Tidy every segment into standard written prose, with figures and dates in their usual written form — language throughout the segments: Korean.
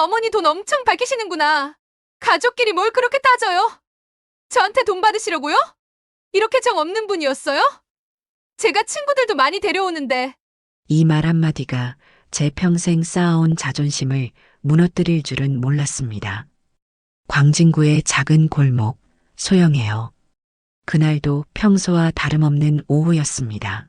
어머니 돈 엄청 밝히시는구나. 가족끼리 뭘 그렇게 따져요? 저한테 돈 받으시려고요? 이렇게 정 없는 분이었어요? 제가 친구들도 많이 데려오는데. 이 말 한마디가 제 평생 쌓아온 자존심을 무너뜨릴 줄은 몰랐습니다. 광진구의 작은 골목, 소영이에요. 그날도 평소와 다름없는 오후였습니다.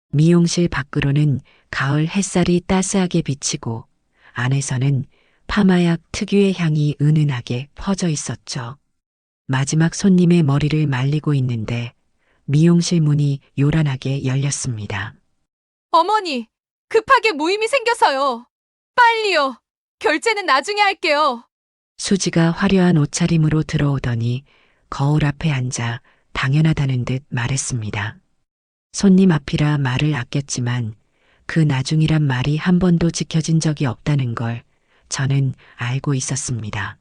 미용실 밖으로는 가을 햇살이 따스하게 비치고 안에서는 파마약 특유의 향이 은은하게 퍼져 있었죠. 마지막 손님의 머리를 말리고 있는데 미용실 문이 요란하게 열렸습니다. 어머니, 급하게 모임이 생겨서요. 빨리요. 결제는 나중에 할게요. 수지가 화려한 옷차림으로 들어오더니 거울 앞에 앉아 당연하다는 듯 말했습니다. 손님 앞이라 말을 아꼈지만 그 나중이란 말이 한 번도 지켜진 적이 없다는 걸 저는 알고 있었습니다.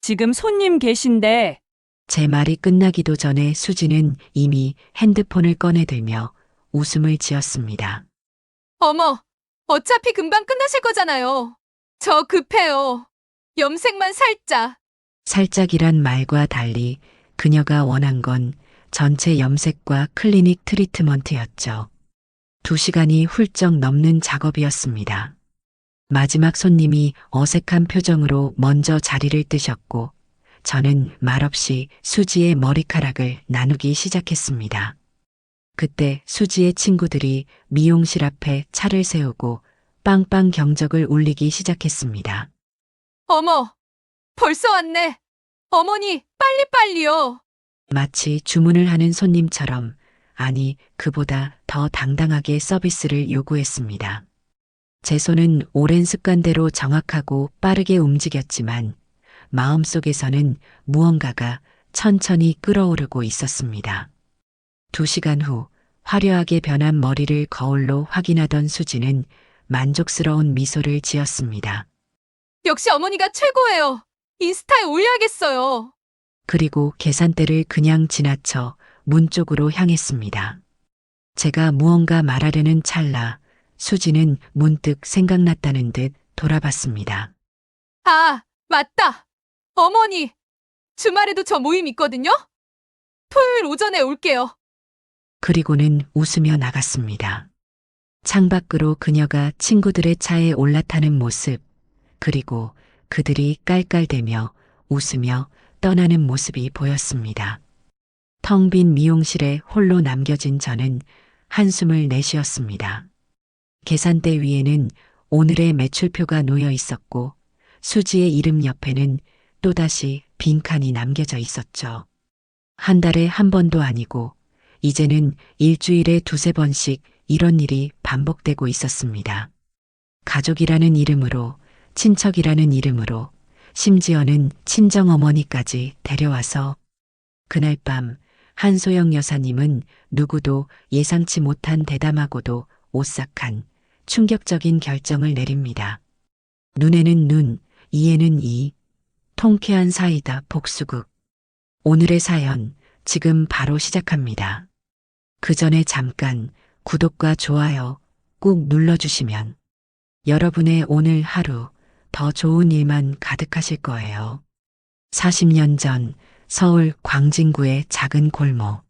지금 손님 계신데 제 말이 끝나기도 전에 수지는 이미 핸드폰을 꺼내들며 웃음을 지었습니다. 어머, 어차피 금방 끝나실 거잖아요. 저 급해요. 염색만 살짝. 살짝이란 말과 달리 그녀가 원한 건 전체 염색과 클리닉 트리트먼트였죠. 2시간이 훌쩍 넘는 작업이었습니다. 마지막 손님이 어색한 표정으로 먼저 자리를 뜨셨고 저는 말없이 수지의 머리카락을 나누기 시작했습니다. 그때 수지의 친구들이 미용실 앞에 차를 세우고 빵빵 경적을 울리기 시작했습니다. 어머, 벌써 왔네. 어머니, 빨리빨리요. 마치 주문을 하는 손님처럼, 아니 그보다 더 당당하게 서비스를 요구했습니다. 제 손은 오랜 습관대로 정확하고 빠르게 움직였지만 마음속에서는 무언가가 천천히 끓어오르고 있었습니다. 2시간 후 화려하게 변한 머리를 거울로 확인하던 수지는 만족스러운 미소를 지었습니다. 역시 어머니가 최고예요. 인스타에 올려야겠어요. 그리고 계산대를 그냥 지나쳐 문 쪽으로 향했습니다. 제가 무언가 말하려는 찰나 수지는 문득 생각났다는 듯 돌아봤습니다. 아, 맞다. 어머니, 주말에도 저 모임 있거든요? 토요일 오전에 올게요. 그리고는 웃으며 나갔습니다. 창밖으로 그녀가 친구들의 차에 올라타는 모습, 그리고 그들이 깔깔대며 웃으며 떠나는 모습이 보였습니다. 텅 빈 미용실에 홀로 남겨진 저는 한숨을 내쉬었습니다. 계산대 위에는 오늘의 매출표가 놓여 있었고 수지의 이름 옆에는 또다시 빈칸이 남겨져 있었죠. 한 달에 한 번도 아니고 이제는 일주일에 2~3번씩 이런 일이 반복되고 있었습니다. 가족이라는 이름으로, 친척이라는 이름으로, 심지어는 친정어머니까지 데려와서 그날 밤 한소영 여사님은 누구도 예상치 못한 대담하고도 오싹한 충격적인 결정을 내립니다. 눈에는 눈, 이에는 이, 통쾌한 사이다 복수국. 오늘의 사연 지금 바로 시작합니다. 그 전에 잠깐 구독과 좋아요 꾹 눌러주시면 여러분의 오늘 하루 더 좋은 일만 가득하실 거예요. 40년 전 서울 광진구의 작은 골목.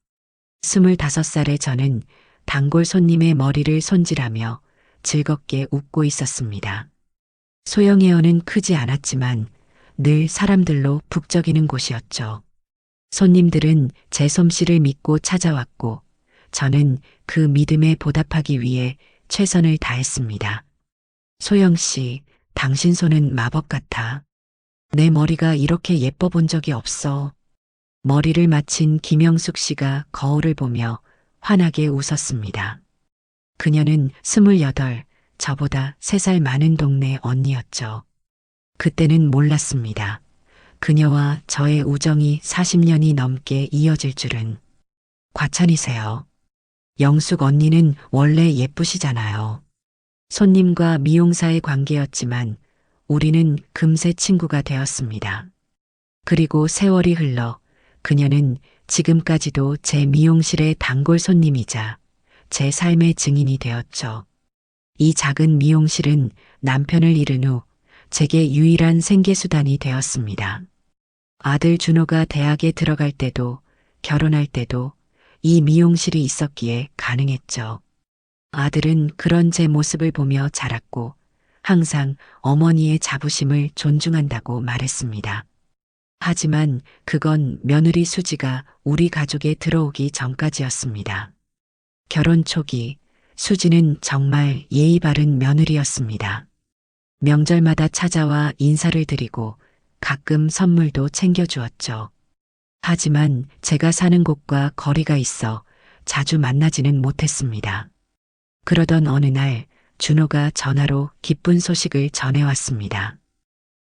25살의 저는 단골 손님의 머리를 손질하며 즐겁게 웃고 있었습니다. 소영회원은 크지 않았지만 늘 사람들로 북적이는 곳이었죠. 손님들은 제 솜씨를 믿고 찾아왔고 저는 그 믿음에 보답하기 위해 최선을 다했습니다. 소영 씨, 당신 손은 마법 같아. 내 머리가 이렇게 예뻐 본 적이 없어. 머리를 마친 김영숙 씨가 거울을 보며 환하게 웃었습니다. 그녀는 28, 저보다 3살 많은 동네 언니였죠. 그때는 몰랐습니다. 그녀와 저의 우정이 40년이 넘게 이어질 줄은. 과찬이세요. 영숙 언니는 원래 예쁘시잖아요. 손님과 미용사의 관계였지만 우리는 금세 친구가 되었습니다. 그리고 세월이 흘러 그녀는 지금까지도 제 미용실의 단골 손님이자 제 삶의 증인이 되었죠. 이 작은 미용실은 남편을 잃은 후 제게 유일한 생계수단이 되었습니다. 아들 준호가 대학에 들어갈 때도 결혼할 때도 이 미용실이 있었기에 가능했죠. 아들은 그런 제 모습을 보며 자랐고 항상 어머니의 자부심을 존중한다고 말했습니다. 하지만 그건 며느리 수지가 우리 가족에 들어오기 전까지였습니다. 결혼 초기 수지는 정말 예의 바른 며느리였습니다. 명절마다 찾아와 인사를 드리고 가끔 선물도 챙겨주었죠. 하지만 제가 사는 곳과 거리가 있어 자주 만나지는 못했습니다. 그러던 어느 날 준호가 전화로 기쁜 소식을 전해왔습니다.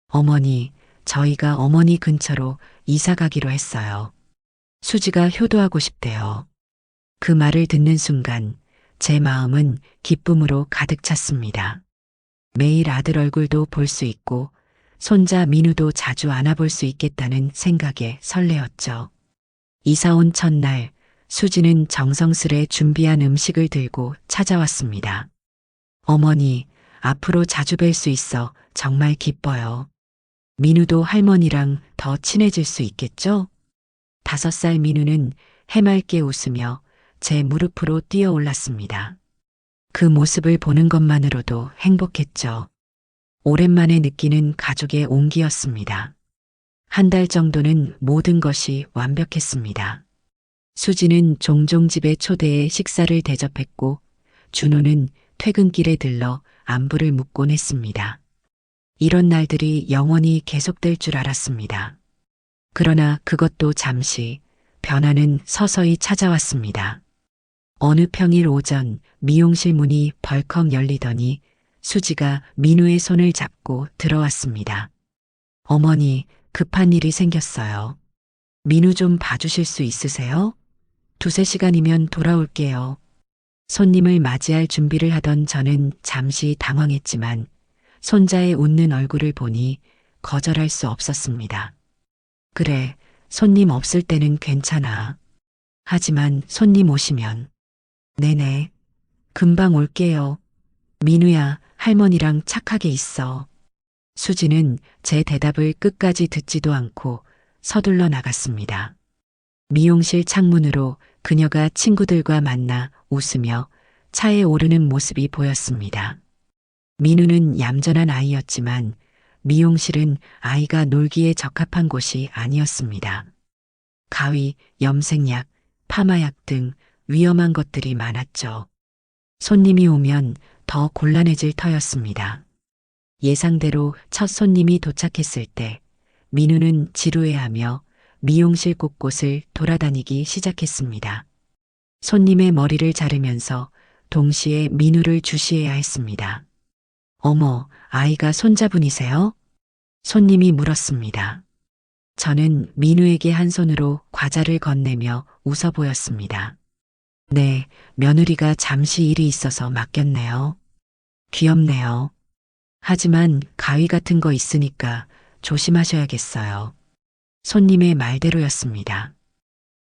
어머니, 저희가 어머니 근처로 이사 가기로 했어요. 수지가 효도하고 싶대요. 그 말을 듣는 순간 제 마음은 기쁨으로 가득 찼습니다. 매일 아들 얼굴도 볼 수 있고 손자 민우도 자주 안아볼 수 있겠다는 생각에 설레었죠. 이사 온 첫날 수지는 정성스레 준비한 음식을 들고 찾아왔습니다. 어머니, 앞으로 자주 뵐 수 있어 정말 기뻐요. 민우도 할머니랑 더 친해질 수 있겠죠? 5살 민우는 해맑게 웃으며 제 무릎으로 뛰어 올랐습니다. 그 모습을 보는 것만으로도 행복했죠. 오랜만에 느끼는 가족의 온기였습니다. 한 달 정도는 모든 것이 완벽했습니다. 수지는 종종 집에 초대해 식사를 대접했고 준호는 퇴근길에 들러 안부를 묻곤 했습니다. 이런 날들이 영원히 계속될 줄 알았습니다. 그러나 그것도 잠시, 변화는 서서히 찾아왔습니다. 어느 평일 오전 미용실 문이 벌컥 열리더니 수지가 민우의 손을 잡고 들어왔습니다. 어머니, 급한 일이 생겼어요. 민우 좀 봐주실 수 있으세요? 2-3시간이면 돌아올게요. 손님을 맞이할 준비를 하던 저는 잠시 당황했지만 손자의 웃는 얼굴을 보니 거절할 수 없었습니다. 그래, 손님 없을 때는 괜찮아. 하지만 손님 오시면. 네네, 금방 올게요. 민우야, 할머니랑 착하게 있어. 수지는 제 대답을 끝까지 듣지도 않고 서둘러 나갔습니다. 미용실 창문으로 그녀가 친구들과 만나 웃으며 차에 오르는 모습이 보였습니다. 민우는 얌전한 아이였지만 미용실은 아이가 놀기에 적합한 곳이 아니었습니다. 가위, 염색약, 파마약 등 위험한 것들이 많았죠. 손님이 오면 더 곤란해질 터였습니다. 예상대로 첫 손님이 도착했을 때 민우는 지루해하며 미용실 곳곳을 돌아다니기 시작했습니다. 손님의 머리를 자르면서 동시에 민우를 주시해야 했습니다. 어머, 아이가 손자분이세요? 손님이 물었습니다. 저는 민우에게 한 손으로 과자를 건네며 웃어 보였습니다. 네, 며느리가 잠시 일이 있어서 맡겼네요. 귀엽네요. 하지만 가위 같은 거 있으니까 조심하셔야겠어요. 손님의 말대로였습니다.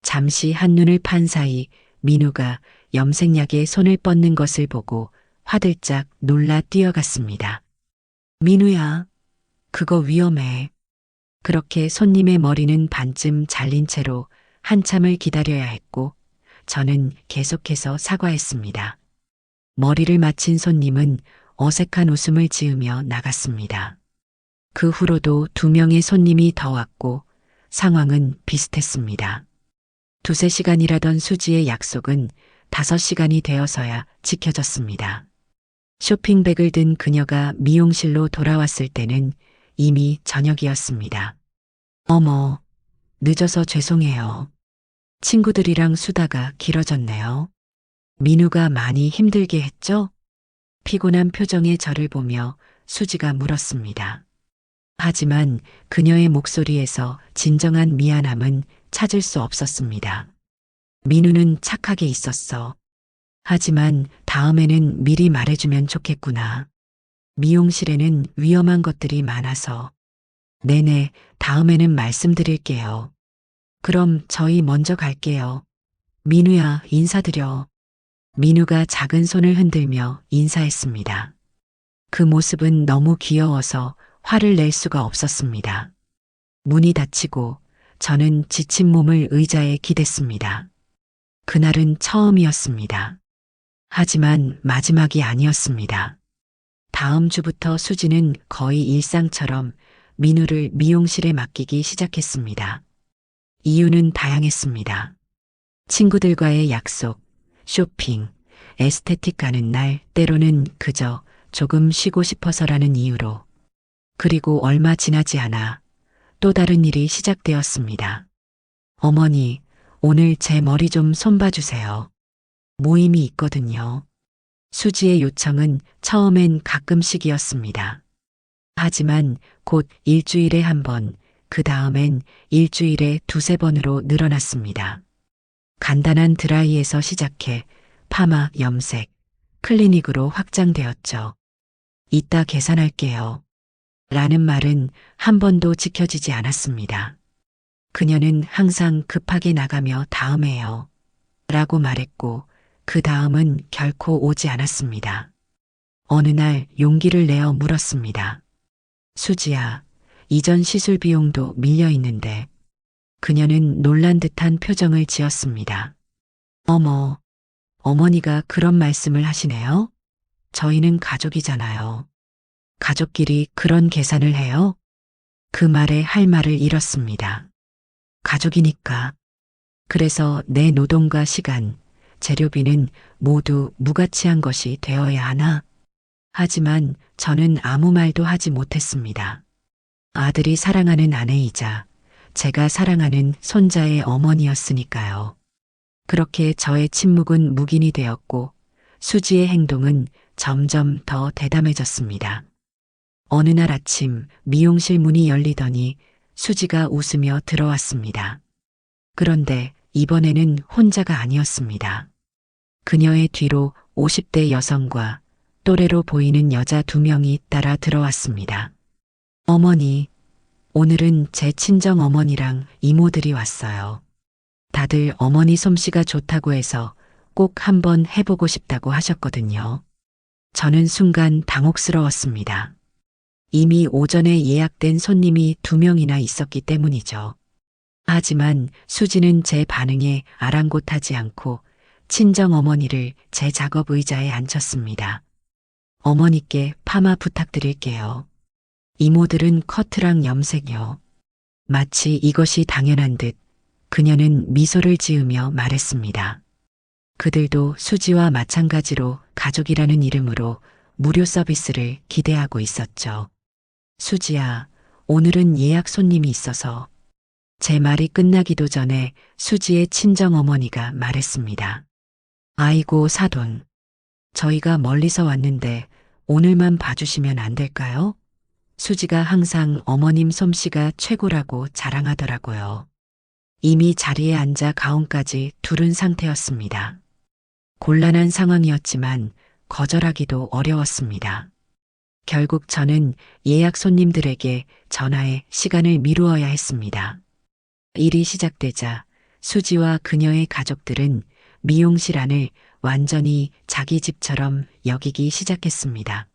잠시 한눈을 판 사이 민우가 염색약에 손을 뻗는 것을 보고 화들짝 놀라 뛰어갔습니다. 민우야, 그거 위험해. 그렇게 손님의 머리는 반쯤 잘린 채로 한참을 기다려야 했고 저는 계속해서 사과했습니다. 머리를 마친 손님은 어색한 웃음을 지으며 나갔습니다. 그 후로도 2명의 손님이 더 왔고 상황은 비슷했습니다. 2-3시간이라던 수지의 약속은 5시간이 되어서야 지켜졌습니다. 쇼핑백을 든 그녀가 미용실로 돌아왔을 때는 이미 저녁이었습니다. 어머, 늦어서 죄송해요. 친구들이랑 수다가 길어졌네요. 민우가 많이 힘들게 했죠? 피곤한 표정의 저를 보며 수지가 물었습니다. 하지만 그녀의 목소리에서 진정한 미안함은 찾을 수 없었습니다. 민우는 착하게 있었어. 하지만 다음에는 미리 말해주면 좋겠구나. 미용실에는 위험한 것들이 많아서. 네네, 다음에는 말씀드릴게요. 그럼 저희 먼저 갈게요. 민우야, 인사드려. 민우가 작은 손을 흔들며 인사했습니다. 그 모습은 너무 귀여워서 화를 낼 수가 없었습니다. 문이 닫히고 저는 지친 몸을 의자에 기댔습니다. 그날은 처음이었습니다. 하지만 마지막이 아니었습니다. 다음 주부터 수지는 거의 일상처럼 민우를 미용실에 맡기기 시작했습니다. 이유는 다양했습니다. 친구들과의 약속, 쇼핑, 에스테틱 가는 날, 때로는 그저 조금 쉬고 싶어서라는 이유로. 그리고 얼마 지나지 않아 또 다른 일이 시작되었습니다. 어머니, 오늘 제 머리 좀 손봐주세요. 모임이 있거든요. 수지의 요청은 처음엔 가끔씩이었습니다. 하지만 곧 일주일에 한 번, 그 다음엔 일주일에 두세 번으로 늘어났습니다. 간단한 드라이에서 시작해 파마, 염색, 클리닉으로 확장되었죠. 이따 계산할게요. 라는 말은 한 번도 지켜지지 않았습니다. 그녀는 항상 급하게 나가며 다음에요. 라고 말했고 그 다음은 결코 오지 않았습니다. 어느 날 용기를 내어 물었습니다. 수지야, 이전 시술 비용도 밀려 있는데. 그녀는 놀란 듯한 표정을 지었습니다. 어머, 어머니가 그런 말씀을 하시네요? 저희는 가족이잖아요. 가족끼리 그런 계산을 해요? 그 말에 할 말을 잃었습니다. 가족이니까. 그래서 내 노동과 시간, 재료비는 모두 무가치한 것이 되어야 하나? 하지만 저는 아무 말도 하지 못했습니다. 아들이 사랑하는 아내이자 제가 사랑하는 손자의 어머니였으니까요. 그렇게 저의 침묵은 묵인이 되었고 수지의 행동은 점점 더 대담해졌습니다. 어느 날 아침 미용실 문이 열리더니 수지가 웃으며 들어왔습니다. 그런데 이번에는 혼자가 아니었습니다. 그녀의 뒤로 50대 여성과 또래로 보이는 여자 2명이 따라 들어왔습니다. 어머니, 오늘은 제 친정 어머니랑 이모들이 왔어요. 다들 어머니 솜씨가 좋다고 해서 꼭 한번 해보고 싶다고 하셨거든요. 저는 순간 당혹스러웠습니다. 이미 오전에 예약된 손님이 2명이나 있었기 때문이죠. 하지만 수지는 제 반응에 아랑곳하지 않고 친정 어머니를 제 작업 의자에 앉혔습니다. 어머니께 파마 부탁드릴게요. 이모들은 커트랑 염색이요. 마치 이것이 당연한 듯 그녀는 미소를 지으며 말했습니다. 그들도 수지와 마찬가지로 가족이라는 이름으로 무료 서비스를 기대하고 있었죠. 수지야, 오늘은 예약 손님이 있어서. 제 말이 끝나기도 전에 수지의 친정 어머니가 말했습니다. 아이고 사돈. 저희가 멀리서 왔는데 오늘만 봐주시면 안 될까요? 수지가 항상 어머님 솜씨가 최고라고 자랑하더라고요. 이미 자리에 앉아 가온까지 두른 상태였습니다. 곤란한 상황이었지만 거절하기도 어려웠습니다. 결국 저는 예약 손님들에게 전화해 시간을 미루어야 했습니다. 일이 시작되자 수지와 그녀의 가족들은 미용실 안을 완전히 자기 집처럼 여기기 시작했습니다.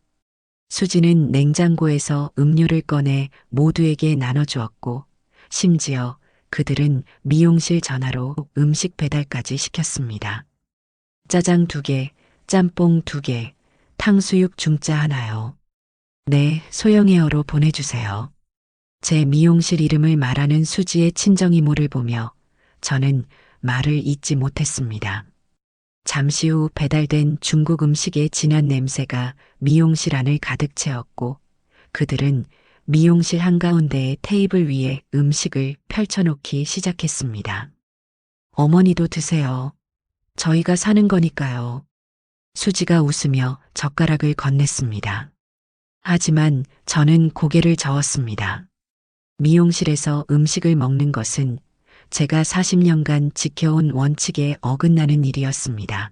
수지는 냉장고에서 음료를 꺼내 모두에게 나눠주었고 심지어 그들은 미용실 전화로 음식 배달까지 시켰습니다. 짜장 2개, 짬뽕 2개, 탕수육 중짜 하나요. 네, 소형에어로 보내주세요. 제 미용실 이름을 말하는 수지의 친정이모를 보며 저는 말을 잇지 못했습니다. 잠시 후 배달된 중국 음식의 진한 냄새가 미용실 안을 가득 채웠고 그들은 미용실 한가운데의 테이블 위에 음식을 펼쳐놓기 시작했습니다. 어머니도 드세요. 저희가 사는 거니까요. 수지가 웃으며 젓가락을 건넸습니다. 하지만 저는 고개를 저었습니다. 미용실에서 음식을 먹는 것은 제가 40년간 지켜온 원칙에 어긋나는 일이었습니다.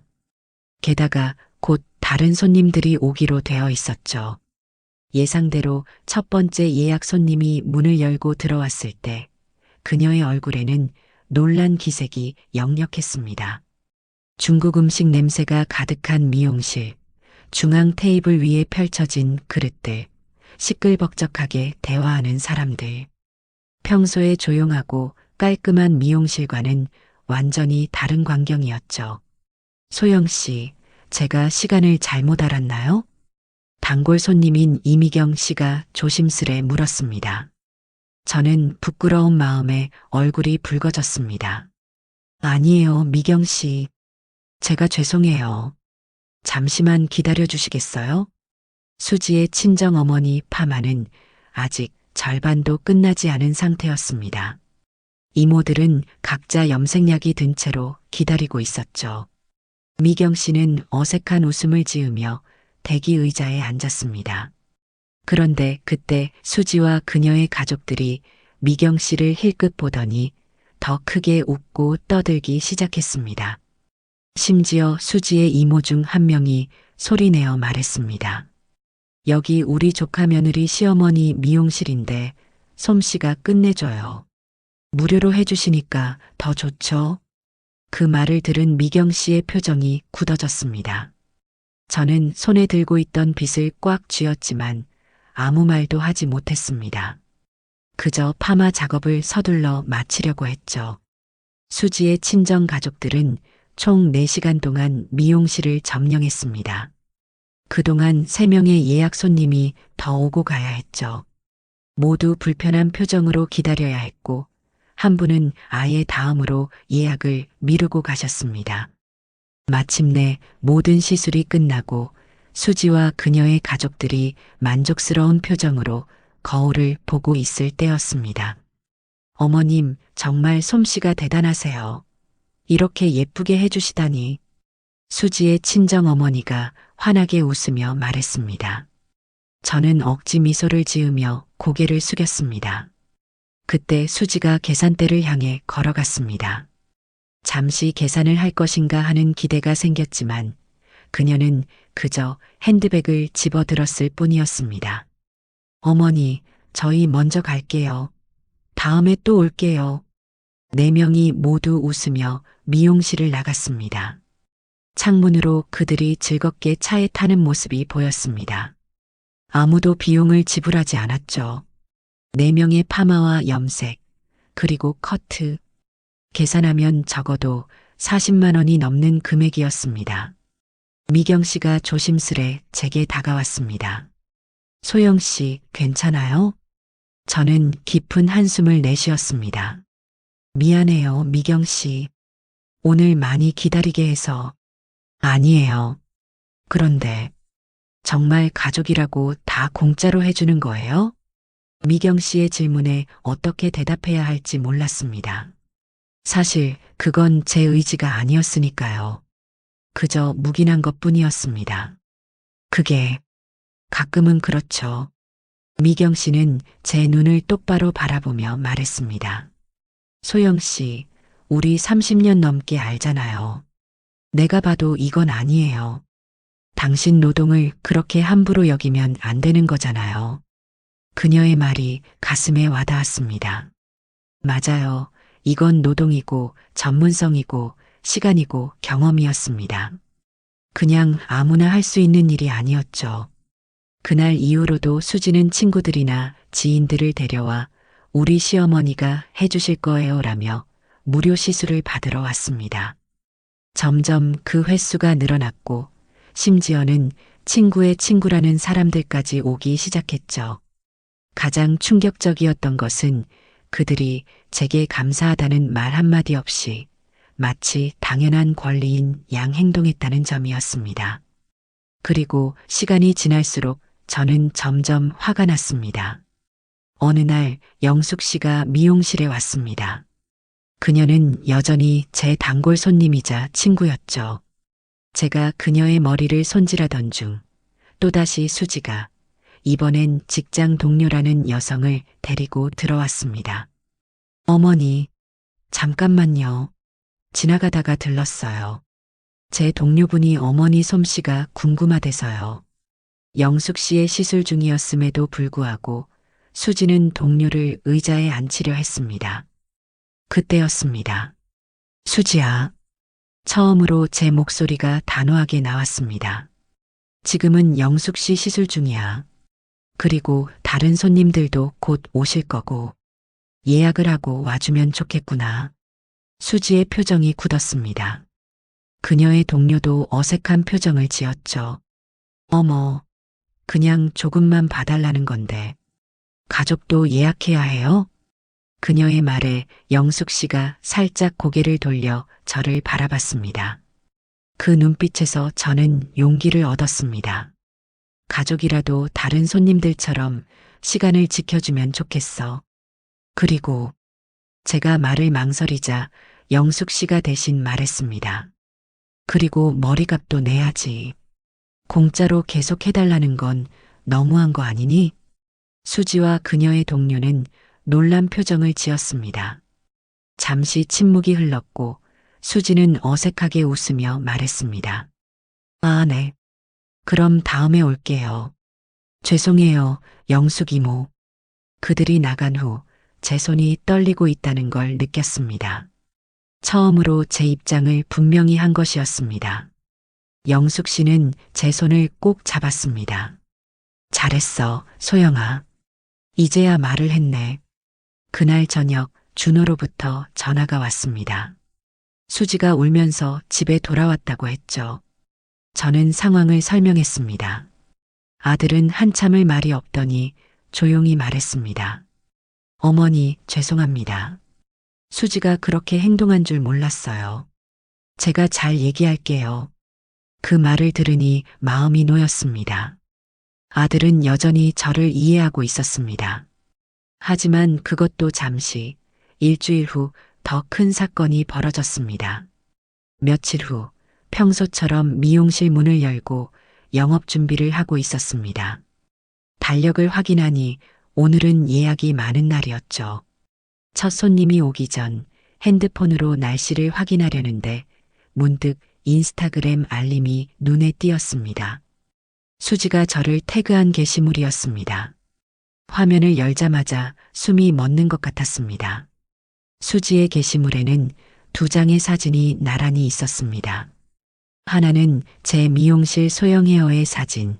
게다가 곧 다른 손님들이 오기로 되어 있었죠. 예상대로 첫 번째 예약 손님이 문을 열고 들어왔을 때 그녀의 얼굴에는 놀란 기색이 역력했습니다. 중국 음식 냄새가 가득한 미용실, 중앙 테이블 위에 펼쳐진 그릇들, 시끌벅적하게 대화하는 사람들. 평소에 조용하고 깔끔한 미용실과는 완전히 다른 광경이었죠. 소영 씨, 제가 시간을 잘못 알았나요? 단골 손님인 이미경 씨가 조심스레 물었습니다. 저는 부끄러운 마음에 얼굴이 붉어졌습니다. 아니에요, 미경 씨. 제가 죄송해요. 잠시만 기다려 주시겠어요? 수지의 친정 어머니 파마는 아직 절반도 끝나지 않은 상태였습니다. 이모들은 각자 염색약이 든 채로 기다리고 있었죠. 미경 씨는 어색한 웃음을 지으며 대기 의자에 앉았습니다. 그런데 그때 수지와 그녀의 가족들이 미경 씨를 힐끗 보더니 더 크게 웃고 떠들기 시작했습니다. 심지어 수지의 이모 중 한 명이 소리내어 말했습니다. 여기 우리 조카 며느리 시어머니 미용실인데 솜씨가 끝내줘요. 무료로 해주시니까 더 좋죠? 그 말을 들은 미경 씨의 표정이 굳어졌습니다. 저는 손에 들고 있던 빗을 꽉 쥐었지만 아무 말도 하지 못했습니다. 그저 파마 작업을 서둘러 마치려고 했죠. 수지의 친정 가족들은 총 4시간 동안 미용실을 점령했습니다. 그동안 3명의 예약 손님이 더 오고 가야 했죠. 모두 불편한 표정으로 기다려야 했고, 한 분은 아예 다음으로 예약을 미루고 가셨습니다. 마침내 모든 시술이 끝나고 수지와 그녀의 가족들이 만족스러운 표정으로 거울을 보고 있을 때였습니다. 어머님, 정말 솜씨가 대단하세요. 이렇게 예쁘게 해주시다니. 수지의 친정 어머니가 환하게 웃으며 말했습니다. 저는 억지 미소를 지으며 고개를 숙였습니다. 그때 수지가 계산대를 향해 걸어갔습니다. 잠시 계산을 할 것인가 하는 기대가 생겼지만 그녀는 그저 핸드백을 집어들었을 뿐이었습니다. 어머니, 저희 먼저 갈게요. 다음에 또 올게요. 4명이 모두 웃으며 미용실을 나갔습니다. 창문으로 그들이 즐겁게 차에 타는 모습이 보였습니다. 아무도 비용을 지불하지 않았죠. 4명의 파마와 염색, 그리고 커트. 계산하면 적어도 40만 원이 넘는 금액이었습니다. 미경 씨가 조심스레 제게 다가왔습니다. 소영 씨, 괜찮아요? 저는 깊은 한숨을 내쉬었습니다. 미안해요, 미경 씨. 오늘 많이 기다리게 해서. 아니에요. 그런데 정말 가족이라고 다 공짜로 해주는 거예요? 미경 씨의 질문에 어떻게 대답해야 할지 몰랐습니다. 사실 그건 제 의지가 아니었으니까요. 그저 묵인한 것뿐이었습니다. 그게 가끔은 그렇죠. 미경 씨는 제 눈을 똑바로 바라보며 말했습니다. 소영 씨, 우리 30년 넘게 알잖아요. 내가 봐도 이건 아니에요. 당신 노동을 그렇게 함부로 여기면 안 되는 거잖아요. 그녀의 말이 가슴에 와닿았습니다. 맞아요. 이건 노동이고 전문성이고 시간이고 경험이었습니다. 그냥 아무나 할 수 있는 일이 아니었죠. 그날 이후로도 수지는 친구들이나 지인들을 데려와 우리 시어머니가 해주실 거예요라며 무료 시술을 받으러 왔습니다. 점점 그 횟수가 늘어났고 심지어는 친구의 친구라는 사람들까지 오기 시작했죠. 가장 충격적이었던 것은 그들이 제게 감사하다는 말 한마디 없이 마치 당연한 권리인 양 행동했다는 점이었습니다. 그리고 시간이 지날수록 저는 점점 화가 났습니다. 어느 날 영숙 씨가 미용실에 왔습니다. 그녀는 여전히 제 단골 손님이자 친구였죠. 제가 그녀의 머리를 손질하던 중 또다시 수지가 이번엔 직장 동료라는 여성을 데리고 들어왔습니다. 어머니, 잠깐만요. 지나가다가 들렀어요. 제 동료분이 어머니 솜씨가 궁금하대서요. 영숙 씨의 시술 중이었음에도 불구하고 수지는 동료를 의자에 앉히려 했습니다. 그때였습니다. 수지야. 처음으로 제 목소리가 단호하게 나왔습니다. 지금은 영숙 씨 시술 중이야. 그리고 다른 손님들도 곧 오실 거고 예약을 하고 와주면 좋겠구나. 수지의 표정이 굳었습니다. 그녀의 동료도 어색한 표정을 지었죠. 어머, 그냥 조금만 봐달라는 건데. 가족도 예약해야 해요? 그녀의 말에 영숙 씨가 살짝 고개를 돌려 저를 바라봤습니다. 그 눈빛에서 저는 용기를 얻었습니다. 가족이라도 다른 손님들처럼 시간을 지켜주면 좋겠어. 그리고 제가 말을 망설이자 영숙 씨가 대신 말했습니다. 그리고 머리값도 내야지. 공짜로 계속 해달라는 건 너무한 거 아니니? 수지와 그녀의 동료는 놀란 표정을 지었습니다. 잠시 침묵이 흘렀고 수지는 어색하게 웃으며 말했습니다. 아, 네. 그럼 다음에 올게요. 죄송해요, 영숙 이모. 그들이 나간 후 제 손이 떨리고 있다는 걸 느꼈습니다. 처음으로 제 입장을 분명히 한 것이었습니다. 영숙 씨는 제 손을 꼭 잡았습니다. 잘했어, 소영아. 이제야 말을 했네. 그날 저녁 준호로부터 전화가 왔습니다. 수지가 울면서 집에 돌아왔다고 했죠. 저는 상황을 설명했습니다. 아들은 한참을 말이 없더니 조용히 말했습니다. 어머니, 죄송합니다. 수지가 그렇게 행동한 줄 몰랐어요. 제가 잘 얘기할게요. 그 말을 들으니 마음이 놓였습니다. 아들은 여전히 저를 이해하고 있었습니다. 하지만 그것도 잠시, 일주일 후 더 큰 사건이 벌어졌습니다. 며칠 후 평소처럼 미용실 문을 열고 영업 준비를 하고 있었습니다. 달력을 확인하니 오늘은 예약이 많은 날이었죠. 첫 손님이 오기 전 핸드폰으로 날씨를 확인하려는데 문득 인스타그램 알림이 눈에 띄었습니다. 수지가 저를 태그한 게시물이었습니다. 화면을 열자마자 숨이 멎는 것 같았습니다. 수지의 게시물에는 2장의 사진이 나란히 있었습니다. 하나는 제 미용실 소형 헤어의 사진,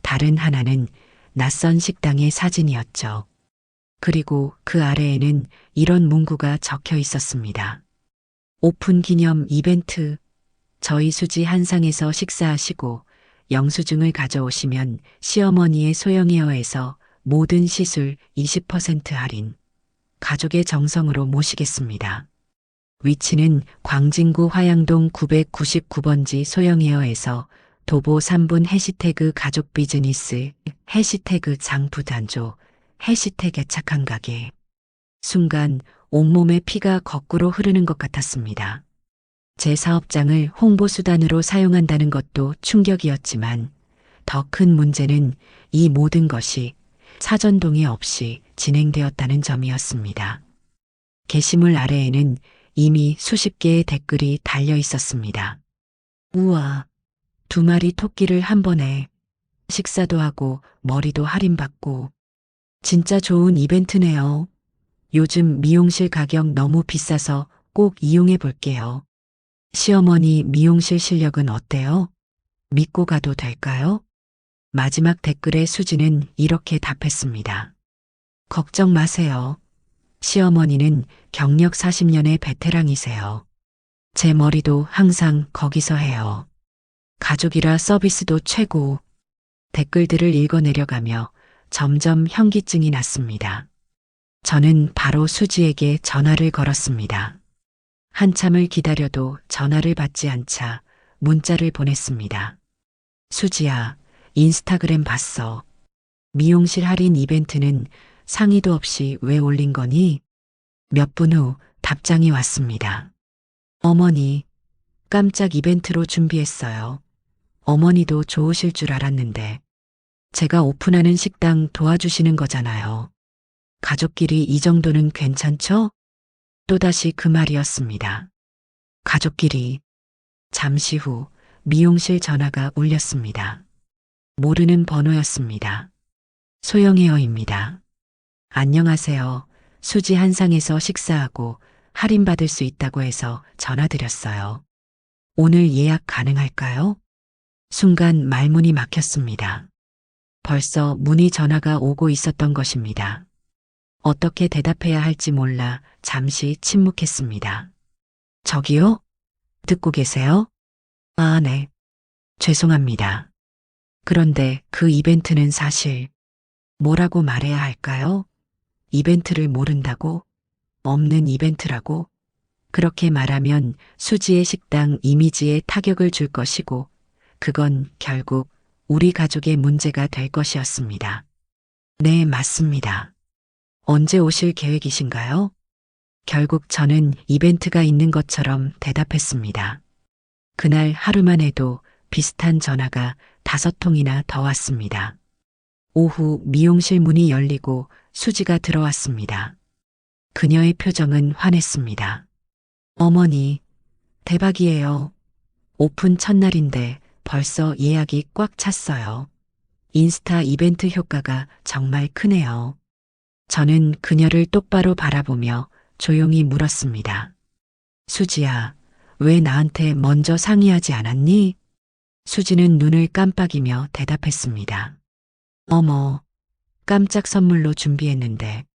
다른 하나는 낯선 식당의 사진이었죠. 그리고 그 아래에는 이런 문구가 적혀 있었습니다. 오픈 기념 이벤트. 저희 수지 한상에서 식사하시고 영수증을 가져오시면 시어머니의 소형 헤어에서 모든 시술 20% 할인. 가족의 정성으로 모시겠습니다. 위치는 광진구 화양동 999번지 소형 헤어에서 도보 3분 해시태그 가족 비즈니스, 해시태그 장부단조, 해시태그 애착한 가게. 순간 온몸에 피가 거꾸로 흐르는 것 같았습니다. 제 사업장을 홍보수단으로 사용한다는 것도 충격이었지만 더 큰 문제는 이 모든 것이 사전 동의 없이 진행되었다는 점이었습니다. 게시물 아래에는 이미 수십 개의 댓글이 달려 있었습니다. 우와, 2마리 토끼를 한 번에 식사도 하고 머리도 할인받고 진짜 좋은 이벤트네요. 요즘 미용실 가격 너무 비싸서 꼭 이용해 볼게요. 시어머니 미용실 실력은 어때요? 믿고 가도 될까요? 마지막 댓글에 수지는 이렇게 답했습니다. 걱정 마세요. 시어머니는 경력 40년의 베테랑이세요. 제 머리도 항상 거기서 해요. 가족이라 서비스도 최고. 댓글들을 읽어 내려가며 점점 현기증이 났습니다. 저는 바로 수지에게 전화를 걸었습니다. 한참을 기다려도 전화를 받지 않자 문자를 보냈습니다. 수지야, 인스타그램 봤어. 미용실 할인 이벤트는 상의도 없이 왜 올린 거니? 몇 분 후 답장이 왔습니다. 어머니, 깜짝 이벤트로 준비했어요. 어머니도 좋으실 줄 알았는데 제가 오픈하는 식당 도와주시는 거잖아요. 가족끼리 이 정도는 괜찮죠? 또다시 그 말이었습니다. 가족끼리. 잠시 후 미용실 전화가 울렸습니다. 모르는 번호였습니다. 소영 헤어입니다. 안녕하세요. 수지 한상에서 식사하고 할인받을 수 있다고 해서 전화드렸어요. 오늘 예약 가능할까요? 순간 말문이 막혔습니다. 벌써 문의 전화가 오고 있었던 것입니다. 어떻게 대답해야 할지 몰라 잠시 침묵했습니다. 저기요? 듣고 계세요? 아, 네. 죄송합니다. 그런데 그 이벤트는 사실 뭐라고 말해야 할까요? 이벤트를 모른다고? 없는 이벤트라고? 그렇게 말하면 수지의 식당 이미지에 타격을 줄 것이고, 그건 결국 우리 가족의 문제가 될 것이었습니다. 네, 맞습니다. 언제 오실 계획이신가요? 결국 저는 이벤트가 있는 것처럼 대답했습니다. 그날 하루만 해도 비슷한 전화가 5통이나 더 왔습니다. 오후 미용실 문이 열리고 수지가 들어왔습니다. 그녀의 표정은 환했습니다. 어머니, 대박이에요. 오픈 첫날인데 벌써 예약이 꽉 찼어요. 인스타 이벤트 효과가 정말 크네요. 저는 그녀를 똑바로 바라보며 조용히 물었습니다. 수지야, 왜 나한테 먼저 상의하지 않았니? 수지는 눈을 깜빡이며 대답했습니다. 어머, 깜짝 선물로 준비했는데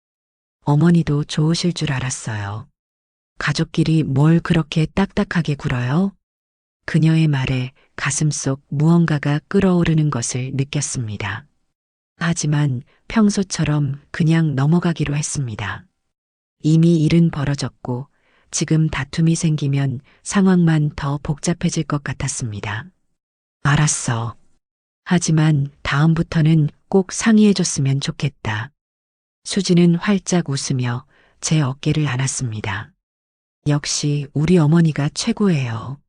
어머니도 좋으실 줄 알았어요. 가족끼리 뭘 그렇게 딱딱하게 굴어요? 그녀의 말에 가슴속 무언가가 끓어오르는 것을 느꼈습니다. 하지만 평소처럼 그냥 넘어가기로 했습니다. 이미 일은 벌어졌고 지금 다툼이 생기면 상황만 더 복잡해질 것 같았습니다. 알았어. 하지만 다음부터는 꼭 상의해줬으면 좋겠다. 수지는 활짝 웃으며 제 어깨를 안았습니다. 역시 우리 어머니가 최고예요.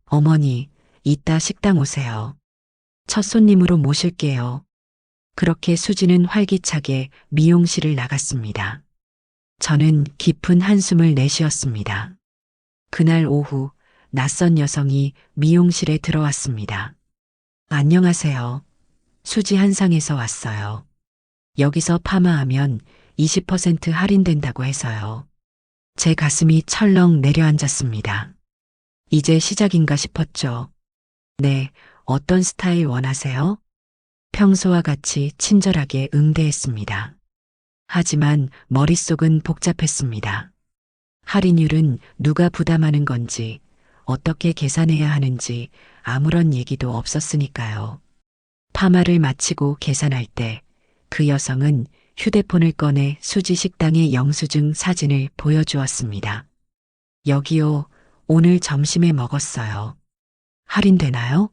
어머니, 이따 식당 오세요. 첫 손님으로 모실게요. 그렇게 수지는 활기차게 미용실을 나갔습니다. 저는 깊은 한숨을 내쉬었습니다. 그날 오후 낯선 여성이 미용실에 들어왔습니다. 안녕하세요. 수지 한상에서 왔어요. 여기서 파마하면 20% 할인된다고 해서요. 제 가슴이 철렁 내려앉았습니다. 이제 시작인가 싶었죠. 네, 어떤 스타일 원하세요? 평소와 같이 친절하게 응대했습니다. 하지만 머릿속은 복잡했습니다. 할인율은 누가 부담하는 건지, 어떻게 계산해야 하는지 아무런 얘기도 없었으니까요. 파마를 마치고 계산할 때 그 여성은 휴대폰을 꺼내 수지 식당의 영수증 사진을 보여주었습니다. 여기요, 오늘 점심에 먹었어요. 할인되나요?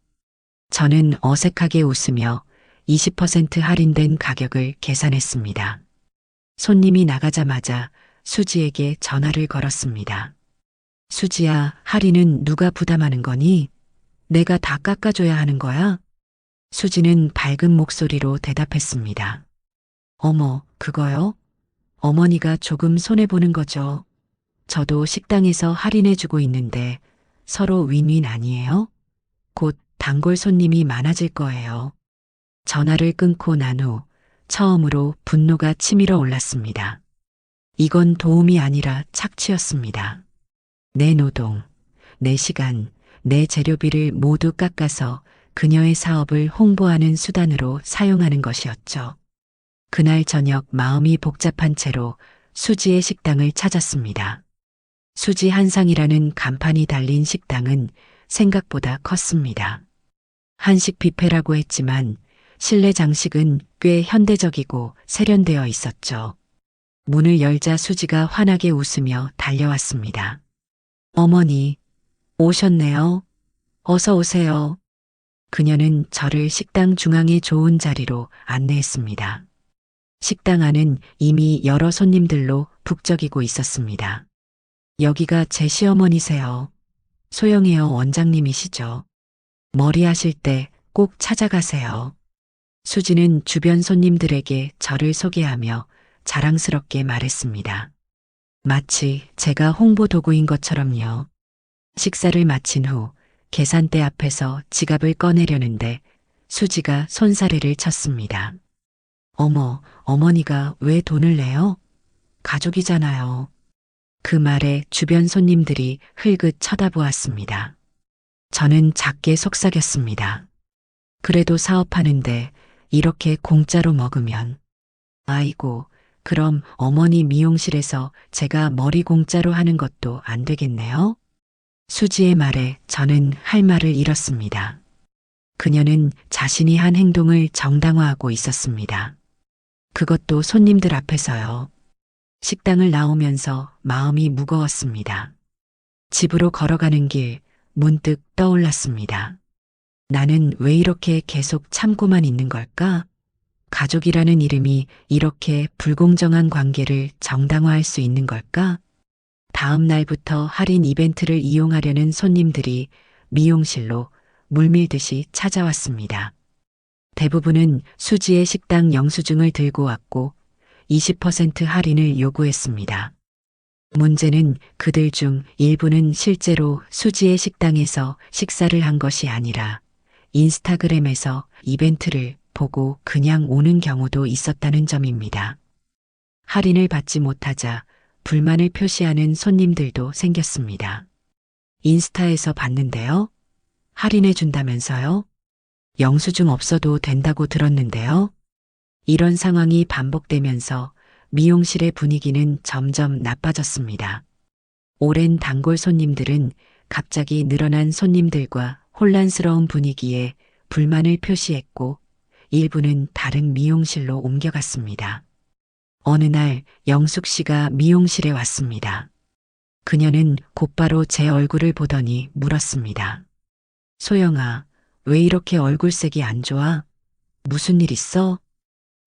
저는 어색하게 웃으며 20% 할인된 가격을 계산했습니다. 손님이 나가자마자 수지에게 전화를 걸었습니다. 수지야, 할인은 누가 부담하는 거니? 내가 다 깎아줘야 하는 거야? 수지는 밝은 목소리로 대답했습니다. 어머, 그거요? 어머니가 조금 손해보는 거죠. 저도 식당에서 할인해주고 있는데 서로 윈윈 아니에요? 곧 단골 손님이 많아질 거예요. 전화를 끊고 난 후 처음으로 분노가 치밀어 올랐습니다. 이건 도움이 아니라 착취였습니다. 내 노동, 내 시간, 내 재료비를 모두 깎아서 그녀의 사업을 홍보하는 수단으로 사용하는 것이었죠. 그날 저녁 마음이 복잡한 채로 수지의 식당을 찾았습니다. 수지 한상이라는 간판이 달린 식당은 생각보다 컸습니다. 한식 뷔페라고 했지만 실내 장식은 꽤 현대적이고 세련되어 있었죠. 문을 열자 수지가 환하게 웃으며 달려왔습니다. 어머니, 오셨네요. 어서 오세요. 그녀는 저를 식당 중앙의 좋은 자리로 안내했습니다. 식당 안은 이미 여러 손님들로 북적이고 있었습니다. 여기가 제 시어머니세요. 소영혜여 원장님이시죠. 머리 하실 때 꼭 찾아가세요. 수지는 주변 손님들에게 저를 소개하며 자랑스럽게 말했습니다. 마치 제가 홍보 도구인 것처럼요. 식사를 마친 후 계산대 앞에서 지갑을 꺼내려는데 수지가 손사래를 쳤습니다. 어머, 어머니가 왜 돈을 내요? 가족이잖아요. 그 말에 주변 손님들이 흘긋 쳐다보았습니다. 저는 작게 속삭였습니다. 그래도 사업하는데 이렇게 공짜로 먹으면. 아이고, 그럼 어머니 미용실에서 제가 머리 공짜로 하는 것도 안 되겠네요? 수지의 말에 저는 할 말을 잃었습니다. 그녀는 자신이 한 행동을 정당화하고 있었습니다. 그것도 손님들 앞에서요. 식당을 나오면서 마음이 무거웠습니다. 집으로 걸어가는 길 문득 떠올랐습니다. 나는 왜 이렇게 계속 참고만 있는 걸까? 가족이라는 이름이 이렇게 불공정한 관계를 정당화할 수 있는 걸까? 다음 날부터 할인 이벤트를 이용하려는 손님들이 미용실로 물밀듯이 찾아왔습니다. 대부분은 수지의 식당 영수증을 들고 왔고 20% 할인을 요구했습니다. 문제는 그들 중 일부는 실제로 수지의 식당에서 식사를 한 것이 아니라 인스타그램에서 이벤트를 보고 그냥 오는 경우도 있었다는 점입니다. 할인을 받지 못하자 불만을 표시하는 손님들도 생겼습니다. 인스타에서 봤는데요. 할인해 준다면서요? 영수증 없어도 된다고 들었는데요. 이런 상황이 반복되면서 미용실의 분위기는 점점 나빠졌습니다. 오랜 단골 손님들은 갑자기 늘어난 손님들과 혼란스러운 분위기에 불만을 표시했고 일부는 다른 미용실로 옮겨갔습니다. 어느 날 영숙 씨가 미용실에 왔습니다. 그녀는 곧바로 제 얼굴을 보더니 물었습니다. 소영아, 왜 이렇게 얼굴색이 안 좋아? 무슨 일 있어?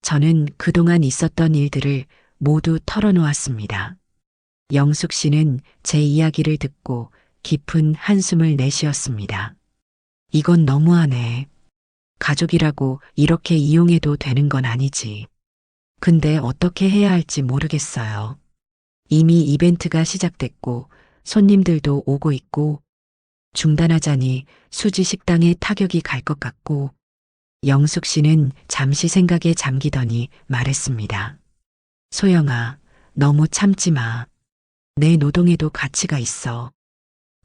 저는 그동안 있었던 일들을 모두 털어놓았습니다. 영숙 씨는 제 이야기를 듣고 깊은 한숨을 내쉬었습니다. 이건 너무하네. 가족이라고 이렇게 이용해도 되는 건 아니지. 근데 어떻게 해야 할지 모르겠어요. 이미 이벤트가 시작됐고 손님들도 오고 있고 중단하자니 수지 식당에 타격이 갈 것 같고 영숙 씨는 잠시 생각에 잠기더니 말했습니다. 소영아, 너무 참지 마. 내 노동에도 가치가 있어.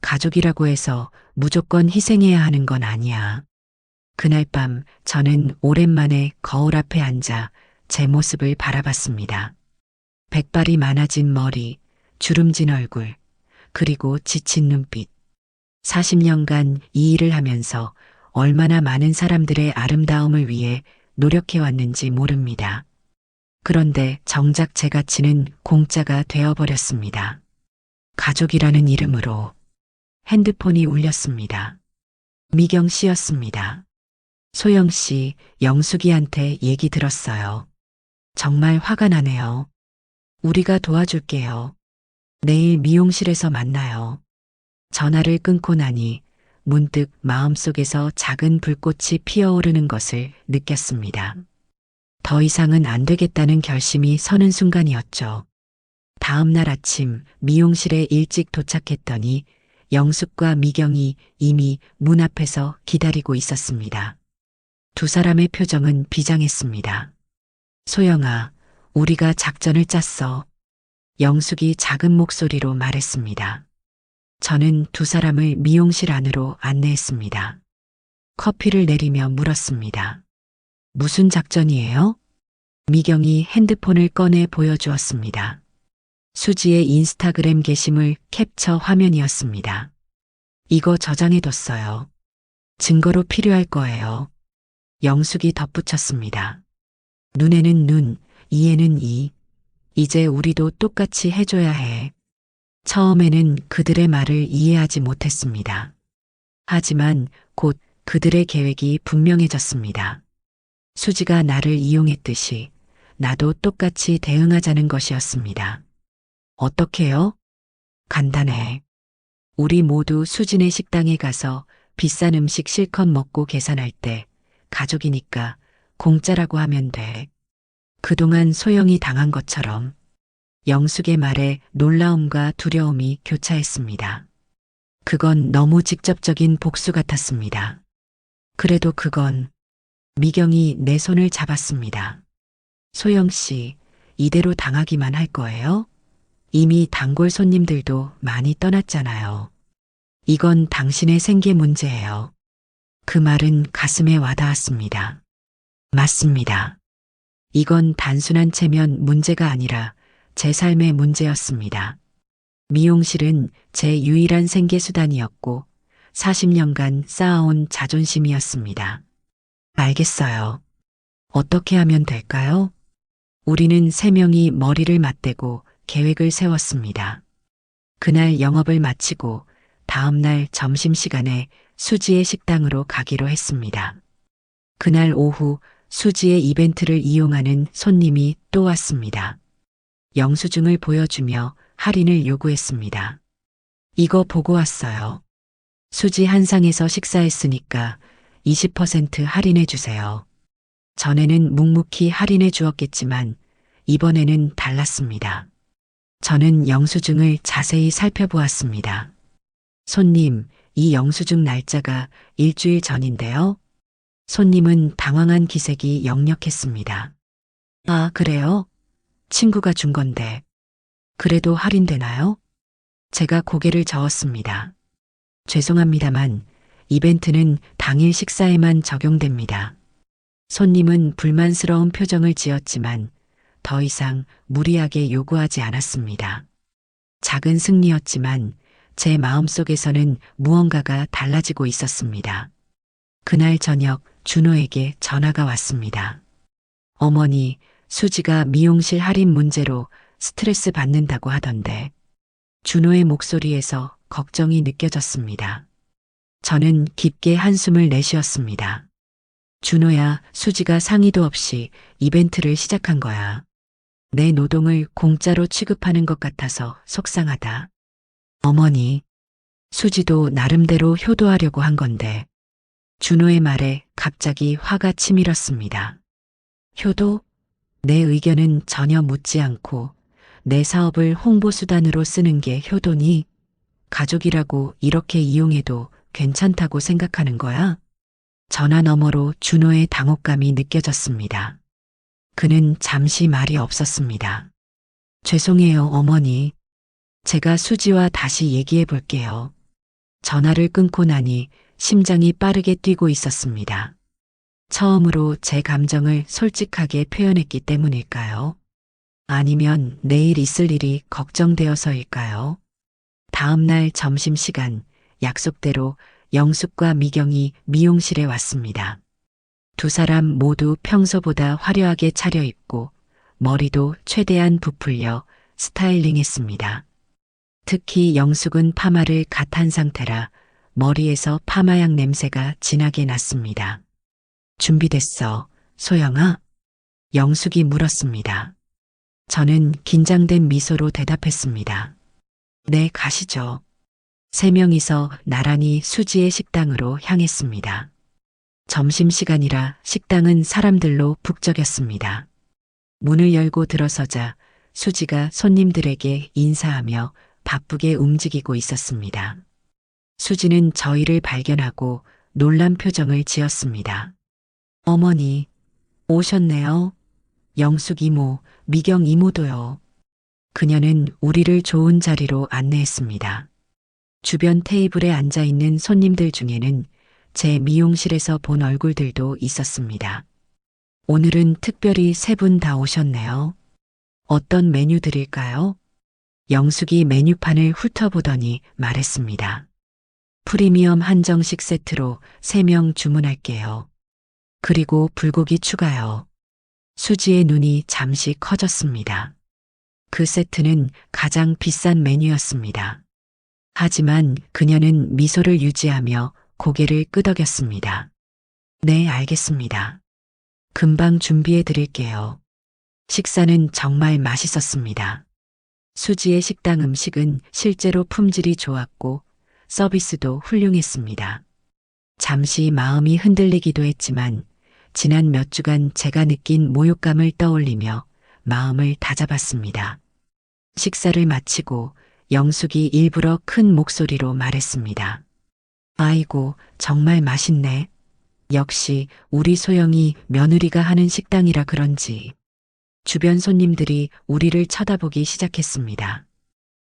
가족이라고 해서 무조건 희생해야 하는 건 아니야. 그날 밤 저는 오랜만에 거울 앞에 앉아 제 모습을 바라봤습니다. 백발이 많아진 머리, 주름진 얼굴, 그리고 지친 눈빛. 40년간 이 일을 하면서 얼마나 많은 사람들의 아름다움을 위해 노력해왔는지 모릅니다. 그런데 정작 제 가치는 공짜가 되어버렸습니다. 가족이라는 이름으로 핸드폰이 울렸습니다. 미경 씨였습니다. 소영 씨, 영숙이한테 얘기 들었어요. 정말 화가 나네요. 우리가 도와줄게요. 내일 미용실에서 만나요. 전화를 끊고 나니 문득 마음속에서 작은 불꽃이 피어오르는 것을 느꼈습니다. 더 이상은 안 되겠다는 결심이 서는 순간이었죠. 다음 날 아침 미용실에 일찍 도착했더니 영숙과 미경이 이미 문 앞에서 기다리고 있었습니다. 두 사람의 표정은 비장했습니다. 소영아, 우리가 작전을 짰어. 영숙이 작은 목소리로 말했습니다. 저는 두 사람을 미용실 안으로 안내했습니다. 커피를 내리며 물었습니다. 무슨 작전이에요? 미경이 핸드폰을 꺼내 보여주었습니다. 수지의 인스타그램 게시물 캡처 화면이었습니다. 이거 저장해뒀어요. 증거로 필요할 거예요. 영숙이 덧붙였습니다. 눈에는 눈, 이에는 이. 이제 우리도 똑같이 해줘야 해. 처음에는 그들의 말을 이해하지 못했습니다. 하지만 곧 그들의 계획이 분명해졌습니다. 수지가 나를 이용했듯이 나도 똑같이 대응하자는 것이었습니다. 어떻게요? 간단해. 우리 모두 수진의 식당에 가서 비싼 음식 실컷 먹고 계산할 때 가족이니까 공짜라고 하면 돼. 그동안 소영이 당한 것처럼. 영숙의 말에 놀라움과 두려움이 교차했습니다. 그건 너무 직접적인 복수 같았습니다. 그래도 그건 미경이 내 손을 잡았습니다. 소영 씨, 이대로 당하기만 할 거예요? 이미 단골 손님들도 많이 떠났잖아요. 이건 당신의 생계 문제예요. 그 말은 가슴에 와닿았습니다. 맞습니다. 이건 단순한 체면 문제가 아니라 제 삶의 문제였습니다. 미용실은 제 유일한 생계수단이었고 40년간 쌓아온 자존심이었습니다. 알겠어요. 어떻게 하면 될까요? 우리는 세 명이 머리를 맞대고 계획을 세웠습니다. 그날 영업을 마치고 다음날 점심시간에 수지의 식당으로 가기로 했습니다. 그날 오후 수지의 이벤트를 이용하는 손님이 또 왔습니다. 영수증을 보여주며 할인을 요구했습니다. 이거 보고 왔어요. 수지 한 상에서 식사했으니까 20% 할인해 주세요. 전에는 묵묵히 할인해 주었겠지만 이번에는 달랐습니다. 저는 영수증을 자세히 살펴보았습니다. 손님, 이 영수증 날짜가 일주일 전인데요. 손님은 당황한 기색이 역력했습니다. 아, 그래요? 친구가 준 건데. 그래도 할인되나요? 제가 고개를 저었습니다. 죄송합니다만 이벤트는 당일 식사에만 적용됩니다. 손님은 불만스러운 표정을 지었지만 더 이상 무리하게 요구하지 않았습니다. 작은 승리였지만 제 마음속에서는 무언가가 달라지고 있었습니다. 그날 저녁 준호에게 전화가 왔습니다. 어머니, 수지가 미용실 할인 문제로 스트레스 받는다고 하던데. 준호의 목소리에서 걱정이 느껴졌습니다. 저는 깊게 한숨을 내쉬었습니다. 준호야, 수지가 상의도 없이 이벤트를 시작한 거야. 내 노동을 공짜로 취급하는 것 같아서 속상하다. 어머니, 수지도 나름대로 효도하려고 한 건데. 준호의 말에 갑자기 화가 치밀었습니다. 효도? 내 의견은 전혀 묻지 않고 내 사업을 홍보수단으로 쓰는 게 효도니? 가족이라고 이렇게 이용해도 괜찮다고 생각하는 거야? 전화 너머로 준호의 당혹감이 느껴졌습니다. 그는 잠시 말이 없었습니다. 죄송해요, 어머니. 제가 수지와 다시 얘기해 볼게요. 전화를 끊고 나니 심장이 빠르게 뛰고 있었습니다. 처음으로 제 감정을 솔직하게 표현했기 때문일까요? 아니면 내일 있을 일이 걱정되어서일까요? 다음 날 점심시간 약속대로 영숙과 미경이 미용실에 왔습니다. 두 사람 모두 평소보다 화려하게 차려입고 머리도 최대한 부풀려 스타일링했습니다. 특히 영숙은 파마를 갓 한 상태라 머리에서 파마향 냄새가 진하게 났습니다. 준비됐어, 소영아? 영숙이 물었습니다. 저는 긴장된 미소로 대답했습니다. 네, 가시죠. 세 명이서 나란히 수지의 식당으로 향했습니다. 점심시간이라 식당은 사람들로 북적였습니다. 문을 열고 들어서자 수지가 손님들에게 인사하며 바쁘게 움직이고 있었습니다. 수지는 저희를 발견하고 놀란 표정을 지었습니다. 어머니, 오셨네요. 영숙 이모, 미경 이모도요. 그녀는 우리를 좋은 자리로 안내했습니다. 주변 테이블에 앉아 있는 손님들 중에는 제 미용실에서 본 얼굴들도 있었습니다. 오늘은 특별히 세 분 다 오셨네요. 어떤 메뉴 드릴까요? 영숙이 메뉴판을 훑어보더니 말했습니다. 프리미엄 한정식 세트로 3명 주문할게요. 그리고 불고기 추가요. 수지의 눈이 잠시 커졌습니다. 그 세트는 가장 비싼 메뉴였습니다. 하지만 그녀는 미소를 유지하며 고개를 끄덕였습니다. 네, 알겠습니다. 금방 준비해 드릴게요. 식사는 정말 맛있었습니다. 수지의 식당 음식은 실제로 품질이 좋았고 서비스도 훌륭했습니다. 잠시 마음이 흔들리기도 했지만 지난 몇 주간 제가 느낀 모욕감을 떠올리며 마음을 다잡았습니다. 식사를 마치고 영숙이 일부러 큰 목소리로 말했습니다. 아이고, 정말 맛있네. 역시 우리 소영이 며느리가 하는 식당이라 그런지. 주변 손님들이 우리를 쳐다보기 시작했습니다.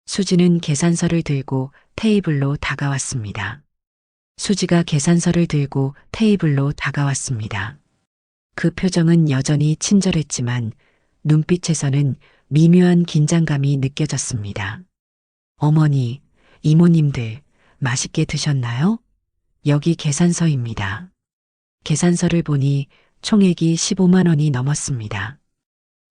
수지는 계산서를 들고 테이블로 다가왔습니다. 수지가 계산서를 들고 테이블로 다가왔습니다. 그 표정은 여전히 친절했지만 눈빛에서는 미묘한 긴장감이 느껴졌습니다. 어머니, 이모님들, 맛있게 드셨나요? 여기 계산서입니다. 계산서를 보니 총액이 15만 원이 넘었습니다.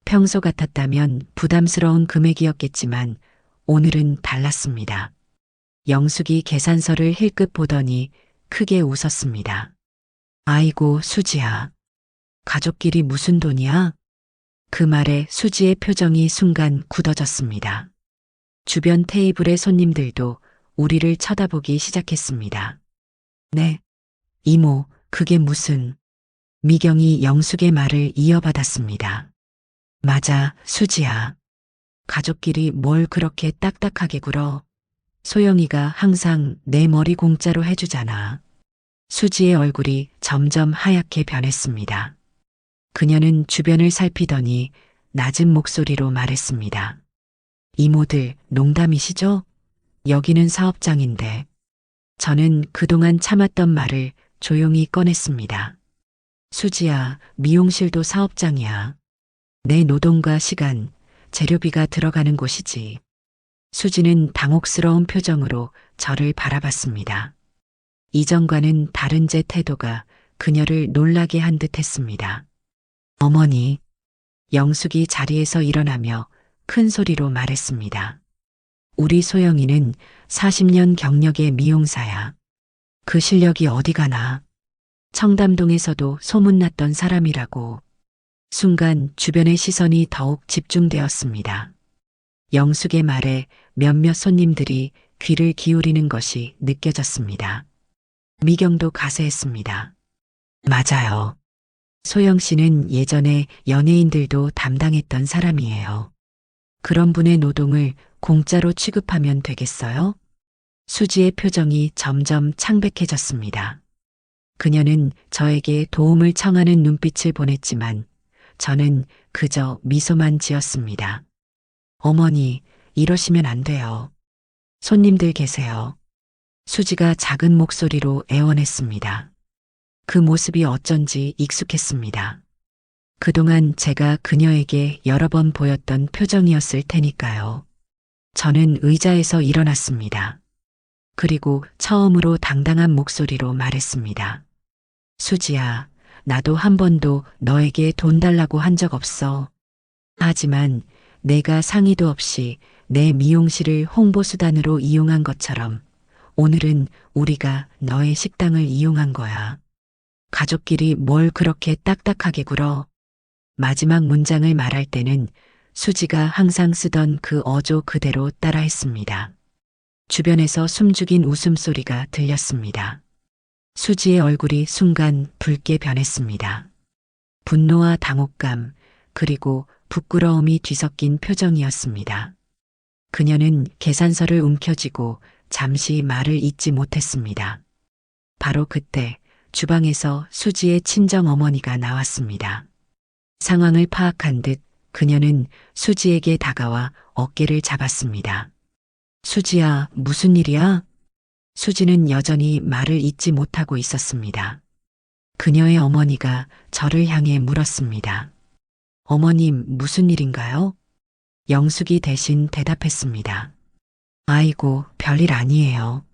평소 같았다면 부담스러운 금액이었겠지만 오늘은 달랐습니다. 영숙이 계산서를 힐끗 보더니 크게 웃었습니다. 아이고, 수지야. 가족끼리 무슨 돈이야? 그 말에 수지의 표정이 순간 굳어졌습니다. 주변 테이블의 손님들도 우리를 쳐다보기 시작했습니다. 네, 이모, 그게 무슨... 미경이 영숙의 말을 이어받았습니다. 맞아, 수지야. 가족끼리 뭘 그렇게 딱딱하게 굴어. 소영이가 항상 내 머리 공짜로 해주잖아. 수지의 얼굴이 점점 하얗게 변했습니다. 그녀는 주변을 살피더니 낮은 목소리로 말했습니다. 이모들, 농담이시죠? 여기는 사업장인데. 저는 그동안 참았던 말을 조용히 꺼냈습니다. 수지야, 미용실도 사업장이야. 내 노동과 시간, 재료비가 들어가는 곳이지. 수지는 당혹스러운 표정으로 저를 바라봤습니다. 이전과는 다른 제 태도가 그녀를 놀라게 한 듯 했습니다. 어머니, 영숙이 자리에서 일어나며 큰 소리로 말했습니다. 우리 소영이는 40년 경력의 미용사야. 그 실력이 어디 가나. 청담동에서도 소문났던 사람이라고. 순간 주변의 시선이 더욱 집중되었습니다. 영숙의 말에 몇몇 손님들이 귀를 기울이는 것이 느껴졌습니다. 미경도 가세했습니다. 맞아요. 소영 씨는 예전에 연예인들도 담당했던 사람이에요. 그런 분의 노동을 공짜로 취급하면 되겠어요? 수지의 표정이 점점 창백해졌습니다. 그녀는 저에게 도움을 청하는 눈빛을 보냈지만 저는 그저 미소만 지었습니다. 어머니, 이러시면 안 돼요. 손님들 계세요. 수지가 작은 목소리로 애원했습니다. 그 모습이 어쩐지 익숙했습니다. 그동안 제가 그녀에게 여러 번 보였던 표정이었을 테니까요. 저는 의자에서 일어났습니다. 그리고 처음으로 당당한 목소리로 말했습니다. 수지야, 나도 한 번도 너에게 돈 달라고 한 적 없어. 하지만 내가 상의도 없이 내 미용실을 홍보수단으로 이용한 것처럼 오늘은 우리가 너의 식당을 이용한 거야. 가족끼리 뭘 그렇게 딱딱하게 굴어. 마지막 문장을 말할 때는 수지가 항상 쓰던 그 어조 그대로 따라했습니다. 주변에서 숨죽인 웃음소리가 들렸습니다. 수지의 얼굴이 순간 붉게 변했습니다. 분노와 당혹감, 그리고 부끄러움이 뒤섞인 표정이었습니다. 그녀는 계산서를 움켜쥐고 잠시 말을 잇지 못했습니다. 바로 그때 주방에서 수지의 친정 어머니가 나왔습니다. 상황을 파악한 듯 그녀는 수지에게 다가와 어깨를 잡았습니다. 수지야, 무슨 일이야? 수지는 여전히 말을 잇지 못하고 있었습니다. 그녀의 어머니가 저를 향해 물었습니다. 어머님, 무슨 일인가요? 영숙이 대신 대답했습니다. 아이고, 별일 아니에요.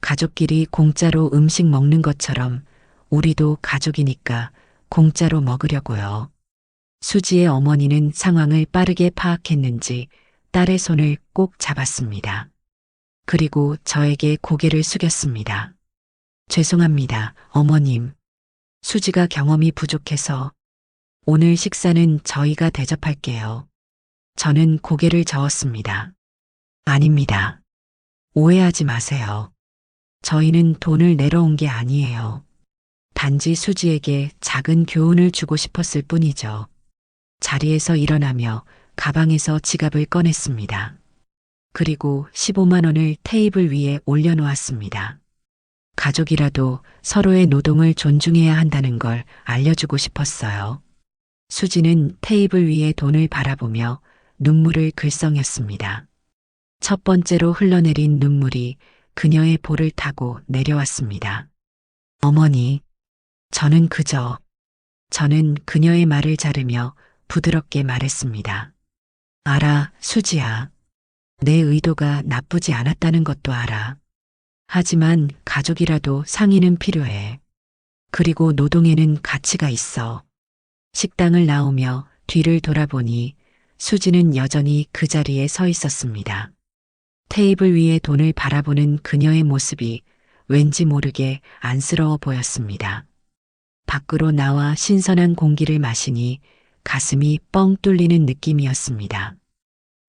가족끼리 공짜로 음식 먹는 것처럼 우리도 가족이니까 공짜로 먹으려고요. 수지의 어머니는 상황을 빠르게 파악했는지 딸의 손을 꼭 잡았습니다. 그리고 저에게 고개를 숙였습니다. 죄송합니다, 어머님. 수지가 경험이 부족해서 오늘 식사는 저희가 대접할게요. 저는 고개를 저었습니다. 아닙니다. 오해하지 마세요. 저희는 돈을 내러 온 게 아니에요. 단지 수지에게 작은 교훈을 주고 싶었을 뿐이죠. 자리에서 일어나며 가방에서 지갑을 꺼냈습니다. 그리고 15만 원을 테이블 위에 올려놓았습니다. 가족이라도 서로의 노동을 존중해야 한다는 걸 알려주고 싶었어요. 수지는 테이블 위에 돈을 바라보며 눈물을 글썽였습니다. 첫 번째로 흘러내린 눈물이 그녀의 볼을 타고 내려왔습니다. 어머니, 저는 그저 저는 그녀의 말을 자르며 부드럽게 말했습니다. 알아, 수지야. 내 의도가 나쁘지 않았다는 것도 알아. 하지만 가족이라도 상의는 필요해. 그리고 노동에는 가치가 있어. 식당을 나오며 뒤를 돌아보니 수지는 여전히 그 자리에 서 있었습니다. 테이블 위에 돈을 바라보는 그녀의 모습이 왠지 모르게 안쓰러워 보였습니다. 밖으로 나와 신선한 공기를 마시니 가슴이 뻥 뚫리는 느낌이었습니다.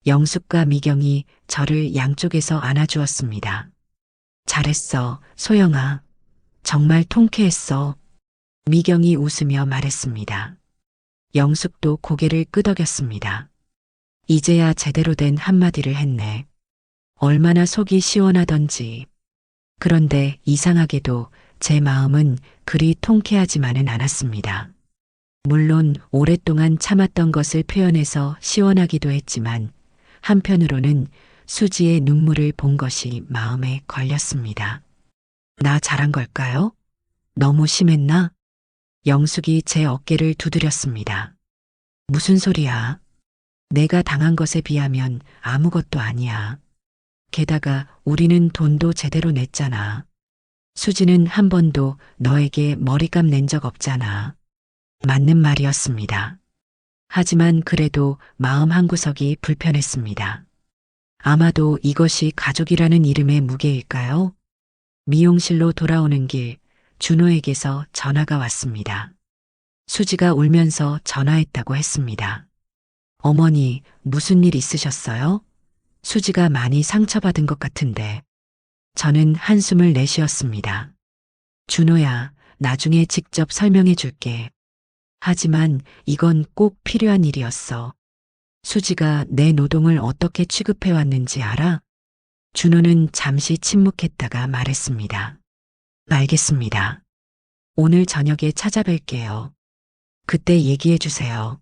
영숙과 미경이 저를 양쪽에서 안아주었습니다. 잘했어, 소영아. 정말 통쾌했어. 미경이 웃으며 말했습니다. 영숙도 고개를 끄덕였습니다. 이제야 제대로 된 한마디를 했네. 얼마나 속이 시원하던지. 그런데 이상하게도 제 마음은 그리 통쾌하지만은 않았습니다. 물론 오랫동안 참았던 것을 표현해서 시원하기도 했지만 한편으로는 수지의 눈물을 본 것이 마음에 걸렸습니다. 나 잘한 걸까요? 너무 심했나? 영숙이 제 어깨를 두드렸습니다. 무슨 소리야? 내가 당한 것에 비하면 아무것도 아니야. 게다가 우리는 돈도 제대로 냈잖아. 수지는 한 번도 너에게 머리값 낸 적 없잖아. 맞는 말이었습니다. 하지만 그래도 마음 한구석이 불편했습니다. 아마도 이것이 가족이라는 이름의 무게일까요? 미용실로 돌아오는 길 준호에게서 전화가 왔습니다. 수지가 울면서 전화했다고 했습니다. 어머니, 무슨 일 있으셨어요? 수지가 많이 상처받은 것 같은데. 저는 한숨을 내쉬었습니다. 준호야, 나중에 직접 설명해 줄게. 하지만 이건 꼭 필요한 일이었어. 수지가 내 노동을 어떻게 취급해 왔는지 알아? 준호는 잠시 침묵했다가 말했습니다. 알겠습니다. 오늘 저녁에 찾아뵐게요. 그때 얘기해 주세요.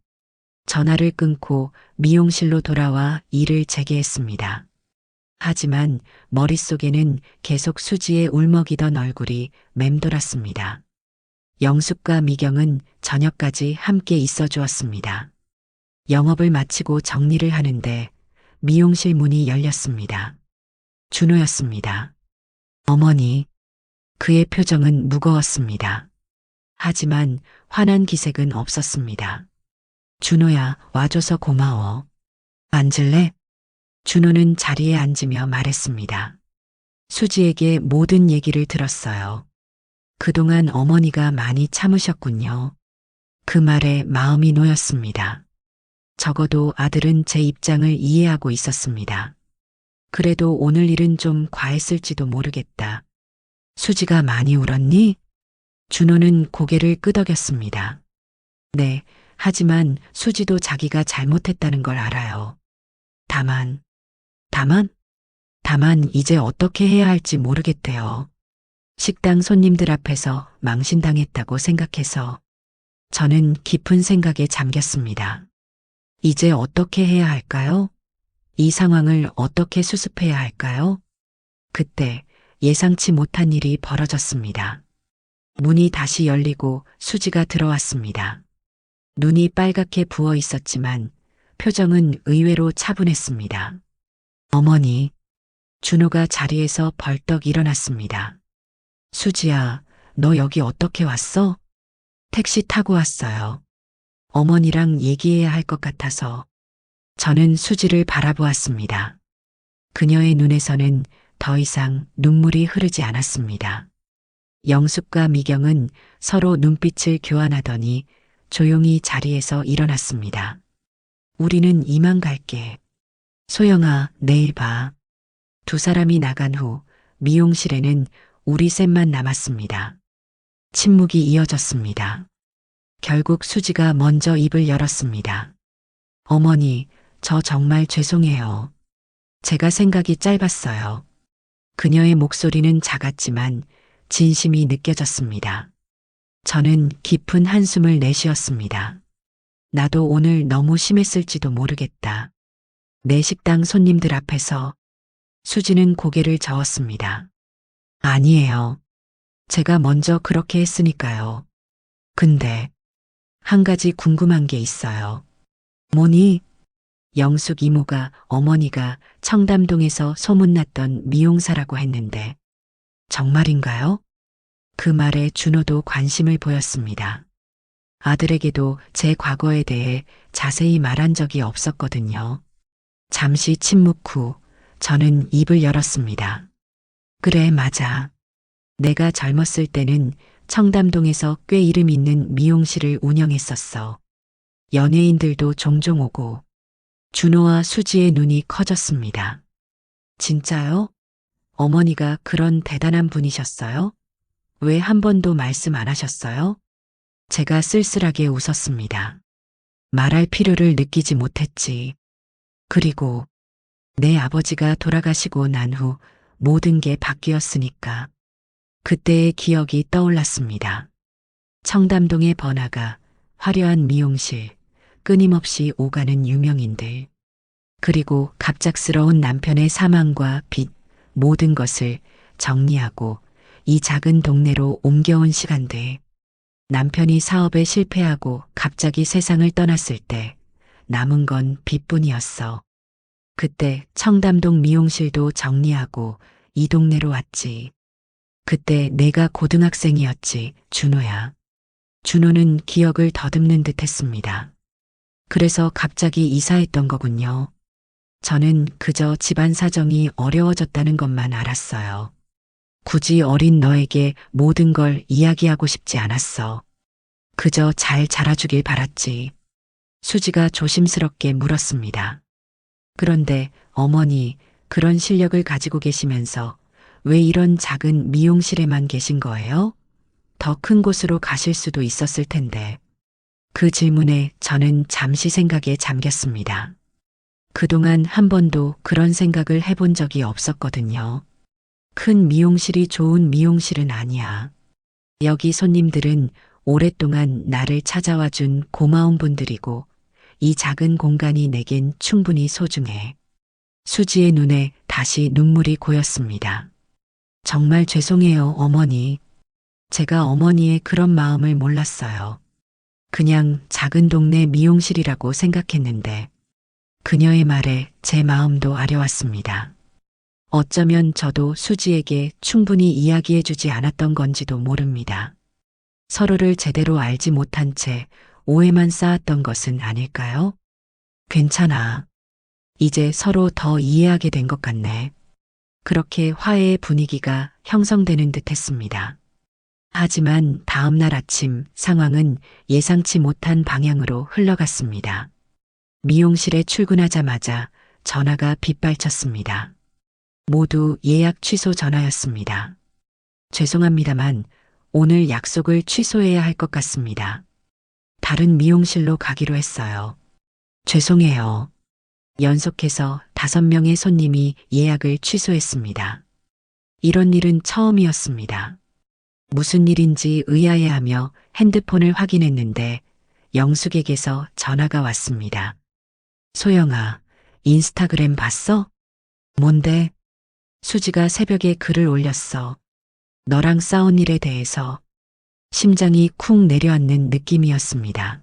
전화를 끊고 미용실로 돌아와 일을 재개했습니다. 하지만 머릿속에는 계속 수지의 울먹이던 얼굴이 맴돌았습니다. 영숙과 미경은 저녁까지 함께 있어 주었습니다. 영업을 마치고 정리를 하는데 미용실 문이 열렸습니다. 준호였습니다. 어머니, 그의 표정은 무거웠습니다. 하지만 환한 기색은 없었습니다. 준호야, 와줘서 고마워. 앉을래? 준호는 자리에 앉으며 말했습니다. 수지에게 모든 얘기를 들었어요. 그동안 어머니가 많이 참으셨군요. 그 말에 마음이 놓였습니다. 적어도 아들은 제 입장을 이해하고 있었습니다. 그래도 오늘 일은 좀 과했을지도 모르겠다. 수지가 많이 울었니? 준호는 고개를 끄덕였습니다. 네, 하지만 수지도 자기가 잘못했다는 걸 알아요. 다만 이제 어떻게 해야 할지 모르겠대요. 식당 손님들 앞에서 망신당했다고 생각해서 저는 깊은 생각에 잠겼습니다. 이제 어떻게 해야 할까요? 이 상황을 어떻게 수습해야 할까요? 그때 예상치 못한 일이 벌어졌습니다. 문이 다시 열리고 수지가 들어왔습니다. 눈이 빨갛게 부어 있었지만 표정은 의외로 차분했습니다. 어머니, 준호가 자리에서 벌떡 일어났습니다. 수지야, 너 여기 어떻게 왔어? 택시 타고 왔어요. 어머니랑 얘기해야 할 것 같아서. 저는 수지를 바라보았습니다. 그녀의 눈에서는 더 이상 눈물이 흐르지 않았습니다. 영숙과 미경은 서로 눈빛을 교환하더니 조용히 자리에서 일어났습니다. 우리는 이만 갈게. 소영아, 내일 봐. 두 사람이 나간 후 미용실에는 우리 셋만 남았습니다. 침묵이 이어졌습니다. 결국 수지가 먼저 입을 열었습니다. 어머니, 저 정말 죄송해요. 제가 생각이 짧았어요. 그녀의 목소리는 작았지만 진심이 느껴졌습니다. 저는 깊은 한숨을 내쉬었습니다. 나도 오늘 너무 심했을지도 모르겠다. 내 식당 손님들 앞에서. 수지는 고개를 저었습니다. 아니에요. 제가 먼저 그렇게 했으니까요. 근데 한 가지 궁금한 게 있어요. 뭐니? 영숙 이모가 어머니가 청담동에서 소문났던 미용사라고 했는데 정말인가요? 그 말에 준호도 관심을 보였습니다. 아들에게도 제 과거에 대해 자세히 말한 적이 없었거든요. 잠시 침묵 후 저는 입을 열었습니다. 그래, 맞아. 내가 젊었을 때는 청담동에서 꽤 이름 있는 미용실을 운영했었어. 연예인들도 종종 오고. 준호와 수지의 눈이 커졌습니다. 진짜요? 어머니가 그런 대단한 분이셨어요? 왜 한 번도 말씀 안 하셨어요? 제가 쓸쓸하게 웃었습니다. 말할 필요를 느끼지 못했지. 그리고 내 아버지가 돌아가시고 난 후 모든 게 바뀌었으니까. 그때의 기억이 떠올랐습니다. 청담동의 번화가, 화려한 미용실, 끊임없이 오가는 유명인들, 그리고 갑작스러운 남편의 사망과 빚, 모든 것을 정리하고 이 작은 동네로 옮겨온 시간들. 남편이 사업에 실패하고 갑자기 세상을 떠났을 때 남은 건 빚뿐이었어. 그때 청담동 미용실도 정리하고 이 동네로 왔지. 그때 내가 고등학생이었지, 준호야. 준호는 기억을 더듬는 듯 했습니다. 그래서 갑자기 이사했던 거군요. 저는 그저 집안 사정이 어려워졌다는 것만 알았어요. 굳이 어린 너에게 모든 걸 이야기하고 싶지 않았어. 그저 잘 자라주길 바랐지. 수지가 조심스럽게 물었습니다. 그런데 어머니, 그런 실력을 가지고 계시면서 왜 이런 작은 미용실에만 계신 거예요? 더 큰 곳으로 가실 수도 있었을 텐데. 그 질문에 저는 잠시 생각에 잠겼습니다. 그동안 한 번도 그런 생각을 해본 적이 없었거든요. 큰 미용실이 좋은 미용실은 아니야. 여기 손님들은 오랫동안 나를 찾아와 준 고마운 분들이고 이 작은 공간이 내겐 충분히 소중해. 수지의 눈에 다시 눈물이 고였습니다. 정말 죄송해요, 어머니. 제가 어머니의 그런 마음을 몰랐어요. 그냥 작은 동네 미용실이라고 생각했는데 그녀의 말에 제 마음도 아려왔습니다. 어쩌면 저도 수지에게 충분히 이야기해주지 않았던 건지도 모릅니다. 서로를 제대로 알지 못한 채 오해만 쌓았던 것은 아닐까요? 괜찮아. 이제 서로 더 이해하게 된 것 같네. 그렇게 화해의 분위기가 형성되는 듯 했습니다. 하지만 다음 날 아침 상황은 예상치 못한 방향으로 흘러갔습니다. 미용실에 출근하자마자 전화가 빗발쳤습니다. 모두 예약 취소 전화였습니다. 죄송합니다만 오늘 약속을 취소해야 할 것 같습니다. 다른 미용실로 가기로 했어요. 죄송해요. 연속해서 5명의 손님이 예약을 취소했습니다. 이런 일은 처음이었습니다. 무슨 일인지 의아해하며 핸드폰을 확인했는데 영숙에게서 전화가 왔습니다. 소영아, 인스타그램 봤어? 뭔데? 수지가 새벽에 글을 올렸어. 너랑 싸운 일에 대해서. 심장이 쿵 내려앉는 느낌이었습니다.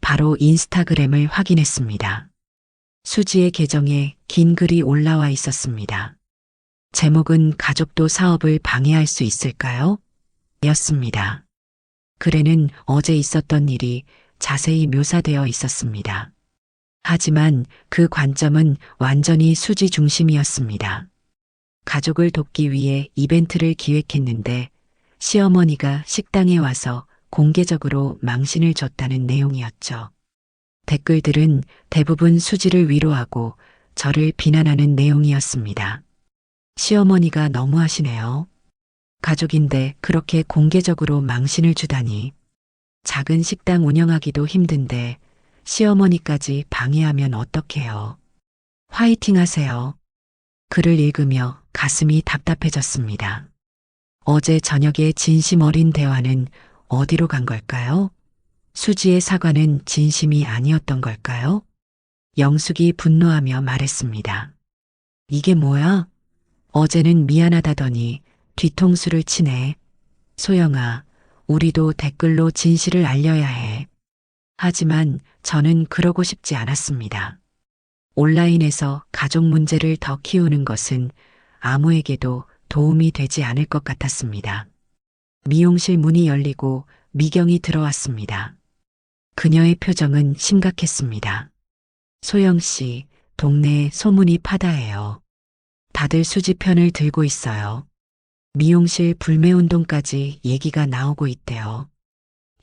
바로 인스타그램을 확인했습니다. 수지의 계정에 긴 글이 올라와 있었습니다. 제목은 가족도 사업을 방해할 수 있을까요? 였습니다. 글에는 어제 있었던 일이 자세히 묘사되어 있었습니다. 하지만 그 관점은 완전히 수지 중심이었습니다. 가족을 돕기 위해 이벤트를 기획했는데 시어머니가 식당에 와서 공개적으로 망신을 줬다는 내용이었죠. 댓글들은 대부분 수지를 위로하고 저를 비난하는 내용이었습니다. 시어머니가 너무하시네요. 가족인데 그렇게 공개적으로 망신을 주다니. 작은 식당 운영하기도 힘든데 시어머니까지 방해하면 어떡해요. 화이팅 하세요. 글을 읽으며 가슴이 답답해졌습니다. 어제 저녁의 진심 어린 대화는 어디로 간 걸까요? 수지의 사과는 진심이 아니었던 걸까요? 영숙이 분노하며 말했습니다. 이게 뭐야? 어제는 미안하다더니 뒤통수를 치네. 소영아, 우리도 댓글로 진실을 알려야 해. 하지만 저는 그러고 싶지 않았습니다. 온라인에서 가족 문제를 더 키우는 것은 아무에게도 도움이 되지 않을 것 같았습니다. 미용실 문이 열리고 미경이 들어왔습니다. 그녀의 표정은 심각했습니다. 소영 씨, 동네에 소문이 파다해요. 다들 수지 편을 들고 있어요. 미용실 불매운동까지 얘기가 나오고 있대요.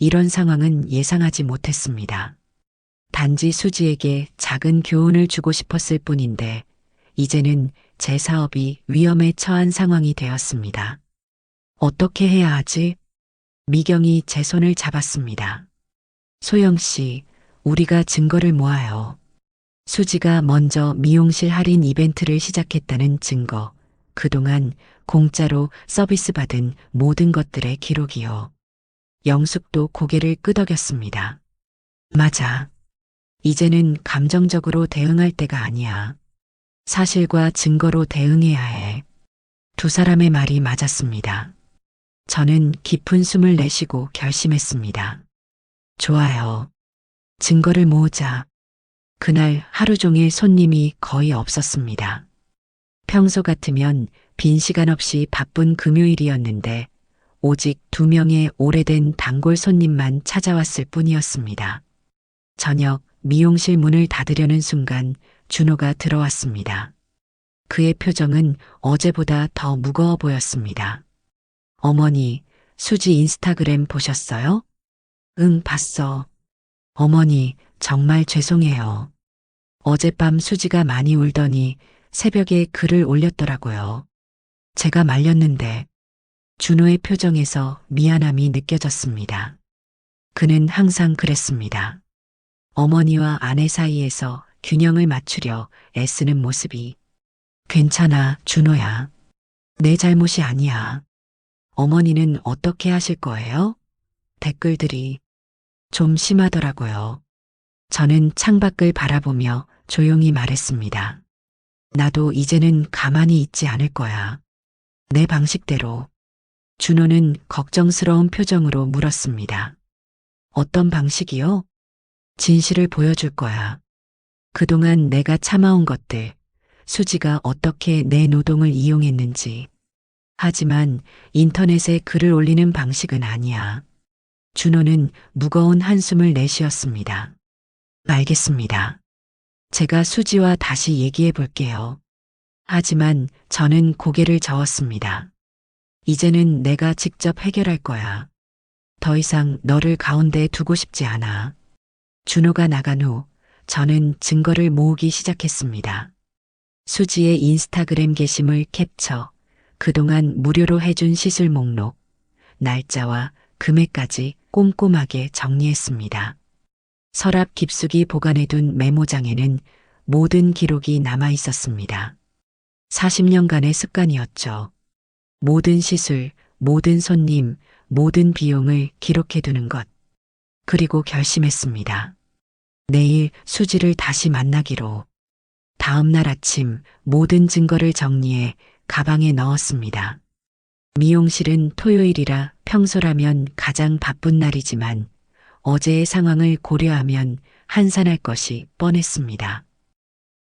이런 상황은 예상하지 못했습니다. 단지 수지에게 작은 교훈을 주고 싶었을 뿐인데, 이제는 제 사업이 위험에 처한 상황이 되었습니다. 어떻게 해야 하지? 미경이 제 손을 잡았습니다. 소영 씨, 우리가 증거를 모아요. 수지가 먼저 미용실 할인 이벤트를 시작했다는 증거, 그동안 공짜로 서비스 받은 모든 것들의 기록이요. 영숙도 고개를 끄덕였습니다. 맞아. 이제는 감정적으로 대응할 때가 아니야. 사실과 증거로 대응해야 해. 두 사람의 말이 맞았습니다. 저는 깊은 숨을 내쉬고 결심했습니다. 좋아요. 증거를 모으자. 그날 하루 종일 손님이 거의 없었습니다. 평소 같으면 빈 시간 없이 바쁜 금요일이었는데 오직 2명의 오래된 단골 손님만 찾아왔을 뿐이었습니다. 저녁 미용실 문을 닫으려는 순간 준호가 들어왔습니다. 그의 표정은 어제보다 더 무거워 보였습니다. 어머니, 수지 인스타그램 보셨어요? 응, 봤어. 어머니, 정말 죄송해요. 어젯밤 수지가 많이 울더니 새벽에 글을 올렸더라고요. 제가 말렸는데 준호의 표정에서 미안함이 느껴졌습니다. 그는 항상 그랬습니다. 어머니와 아내 사이에서 균형을 맞추려 애쓰는 모습이. 괜찮아, 준호야. 내 잘못이 아니야. 어머니는 어떻게 하실 거예요? 댓글들이 좀 심하더라고요. 저는 창밖을 바라보며 조용히 말했습니다. 나도 이제는 가만히 있지 않을 거야. 내 방식대로. 준호는 걱정스러운 표정으로 물었습니다. 어떤 방식이요? 진실을 보여줄 거야. 그동안 내가 참아온 것들, 수지가 어떻게 내 노동을 이용했는지. 하지만 인터넷에 글을 올리는 방식은 아니야. 준호는 무거운 한숨을 내쉬었습니다. 알겠습니다. 제가 수지와 다시 얘기해 볼게요. 하지만 저는 고개를 저었습니다. 이제는 내가 직접 해결할 거야. 더 이상 너를 가운데에 두고 싶지 않아. 준호가 나간 후 저는 증거를 모으기 시작했습니다. 수지의 인스타그램 게시물 캡처, 그동안 무료로 해준 시술 목록, 날짜와 금액까지 꼼꼼하게 정리했습니다. 서랍 깊숙이 보관해둔 메모장에는 모든 기록이 남아 있었습니다. 40년간의 습관이었죠. 모든 시술, 모든 손님, 모든 비용을 기록해두는 것. 그리고 결심했습니다. 내일 수지를 다시 만나기로. 다음 날 아침 모든 증거를 정리해 가방에 넣었습니다. 미용실은 토요일이라 평소라면 가장 바쁜 날이지만 어제의 상황을 고려하면 한산할 것이 뻔했습니다.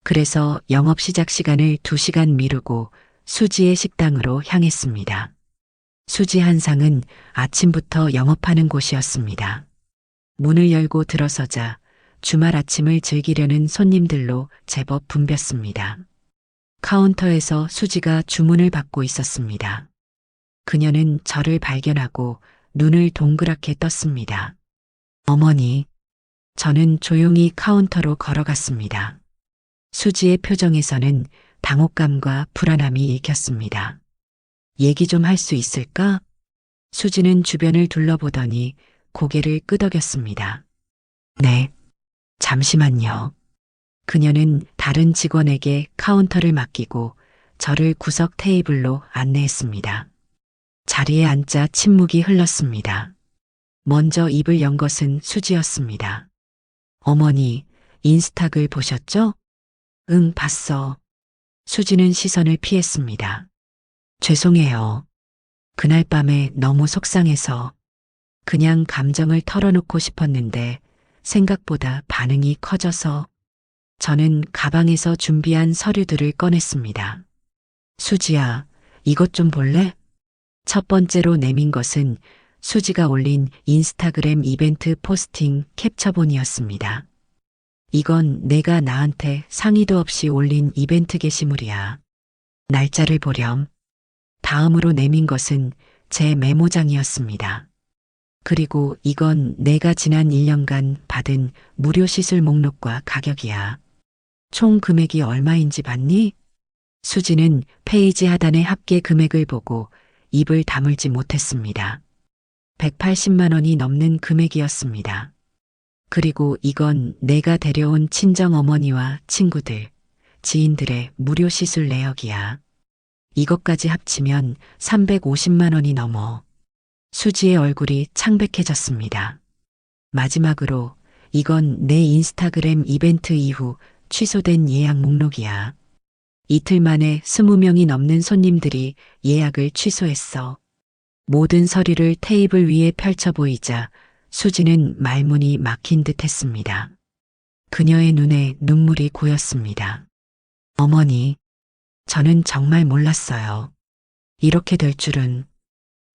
그래서 영업 시작 시간을 2시간 미루고 수지의 식당으로 향했습니다. 수지 한상은 아침부터 영업하는 곳이었습니다. 문을 열고 들어서자 주말 아침을 즐기려는 손님들로 제법 붐볐습니다. 카운터에서 수지가 주문을 받고 있었습니다. 그녀는 저를 발견하고 눈을 동그랗게 떴습니다. 어머니, 저는 조용히 카운터로 걸어갔습니다. 수지의 표정에서는 당혹감과 불안함이 읽혔습니다. 얘기 좀 할 수 있을까? 수지는 주변을 둘러보더니 고개를 끄덕였습니다. 네, 잠시만요. 그녀는 다른 직원에게 카운터를 맡기고 저를 구석 테이블로 안내했습니다. 자리에 앉자 침묵이 흘렀습니다. 먼저 입을 연 것은 수지였습니다. 어머니, 인스타글 보셨죠? 응, 봤어. 수지는 시선을 피했습니다. 죄송해요. 그날 밤에 너무 속상해서 그냥 감정을 털어놓고 싶었는데 생각보다 반응이 커져서 저는 가방에서 준비한 서류들을 꺼냈습니다. 수지야, 이것 좀 볼래? 첫 번째로 내민 것은 수지가 올린 인스타그램 이벤트 포스팅 캡처본이었습니다. 이건 내가 나한테 상의도 없이 올린 이벤트 게시물이야. 날짜를 보렴. 다음으로 내민 것은 제 메모장이었습니다. 그리고 이건 내가 지난 1년간 받은 무료 시술 목록과 가격이야. 총 금액이 얼마인지 봤니? 수지는 페이지 하단의 합계 금액을 보고 입을 다물지 못했습니다. 180만 원이 넘는 금액이었습니다. 그리고 이건 내가 데려온 친정 어머니와 친구들, 지인들의 무료 시술 내역이야. 이것까지 합치면 350만 원이 넘어. 수지의 얼굴이 창백해졌습니다. 마지막으로 이건 내 인스타그램 이벤트 이후 취소된 예약 목록이야. 이틀 만에 20명이 넘는 손님들이 예약을 취소했어. 모든 서류를 테이블 위에 펼쳐 보이자 수지는 말문이 막힌 듯 했습니다. 그녀의 눈에 눈물이 고였습니다. 어머니, 저는 정말 몰랐어요. 이렇게 될 줄은.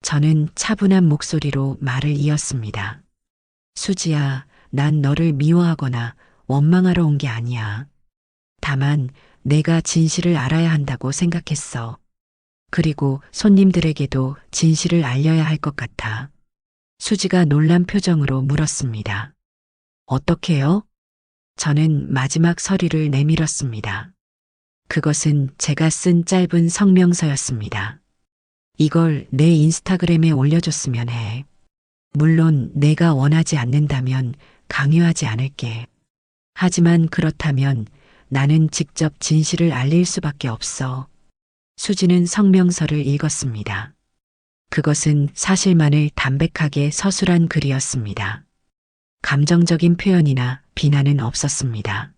저는 차분한 목소리로 말을 이었습니다. 수지야, 난 너를 미워하거나 원망하러 온 게 아니야. 다만 내가 진실을 알아야 한다고 생각했어. 그리고 손님들에게도 진실을 알려야 할 것 같아. 수지가 놀란 표정으로 물었습니다. 어떻게요? 저는 마지막 서류를 내밀었습니다. 그것은 제가 쓴 짧은 성명서였습니다. 이걸 내 인스타그램에 올려줬으면 해. 물론 내가 원하지 않는다면 강요하지 않을게. 하지만 그렇다면 나는 직접 진실을 알릴 수밖에 없어. 수지는 성명서를 읽었습니다. 그것은 사실만을 담백하게 서술한 글이었습니다. 감정적인 표현이나 비난은 없었습니다.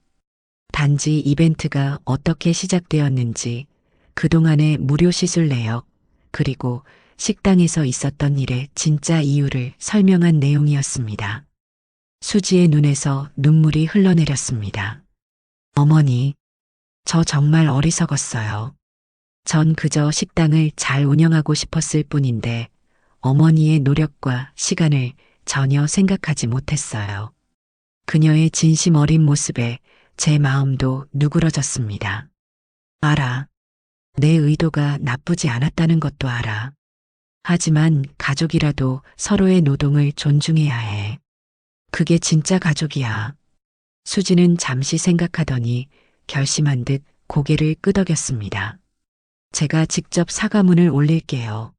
단지 이벤트가 어떻게 시작되었는지, 그동안의 무료 시술 내역, 그리고 식당에서 있었던 일의 진짜 이유를 설명한 내용이었습니다. 수지의 눈에서 눈물이 흘러내렸습니다. 어머니, 저 정말 어리석었어요. 전 그저 식당을 잘 운영하고 싶었을 뿐인데 어머니의 노력과 시간을 전혀 생각하지 못했어요. 그녀의 진심 어린 모습에 제 마음도 누그러졌습니다. 알아. 내 의도가 나쁘지 않았다는 것도 알아. 하지만 가족이라도 서로의 노동을 존중해야 해. 그게 진짜 가족이야. 수지는 잠시 생각하더니 결심한 듯 고개를 끄덕였습니다. 제가 직접 사과문을 올릴게요.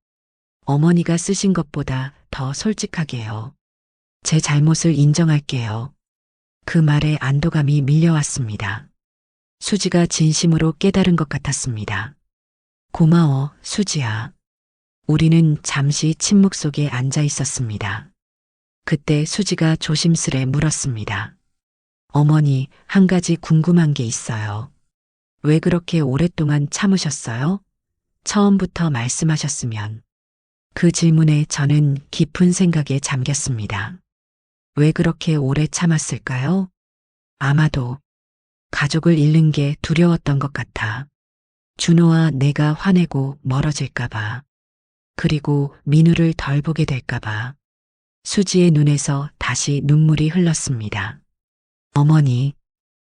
어머니가 쓰신 것보다 더 솔직하게요. 제 잘못을 인정할게요. 그 말에 안도감이 밀려왔습니다. 수지가 진심으로 깨달은 것 같았습니다. 고마워, 수지야. 우리는 잠시 침묵 속에 앉아 있었습니다. 그때 수지가 조심스레 물었습니다. 어머니, 한 가지 궁금한 게 있어요. 왜 그렇게 오랫동안 참으셨어요? 처음부터 말씀하셨으면. 그 질문에 저는 깊은 생각에 잠겼습니다. 왜 그렇게 오래 참았을까요? 아마도 가족을 잃는 게 두려웠던 것 같아. 준호와 내가 화내고 멀어질까봐. 그리고 민우를 덜 보게 될까봐. 수지의 눈에서 다시 눈물이 흘렀습니다. 어머니,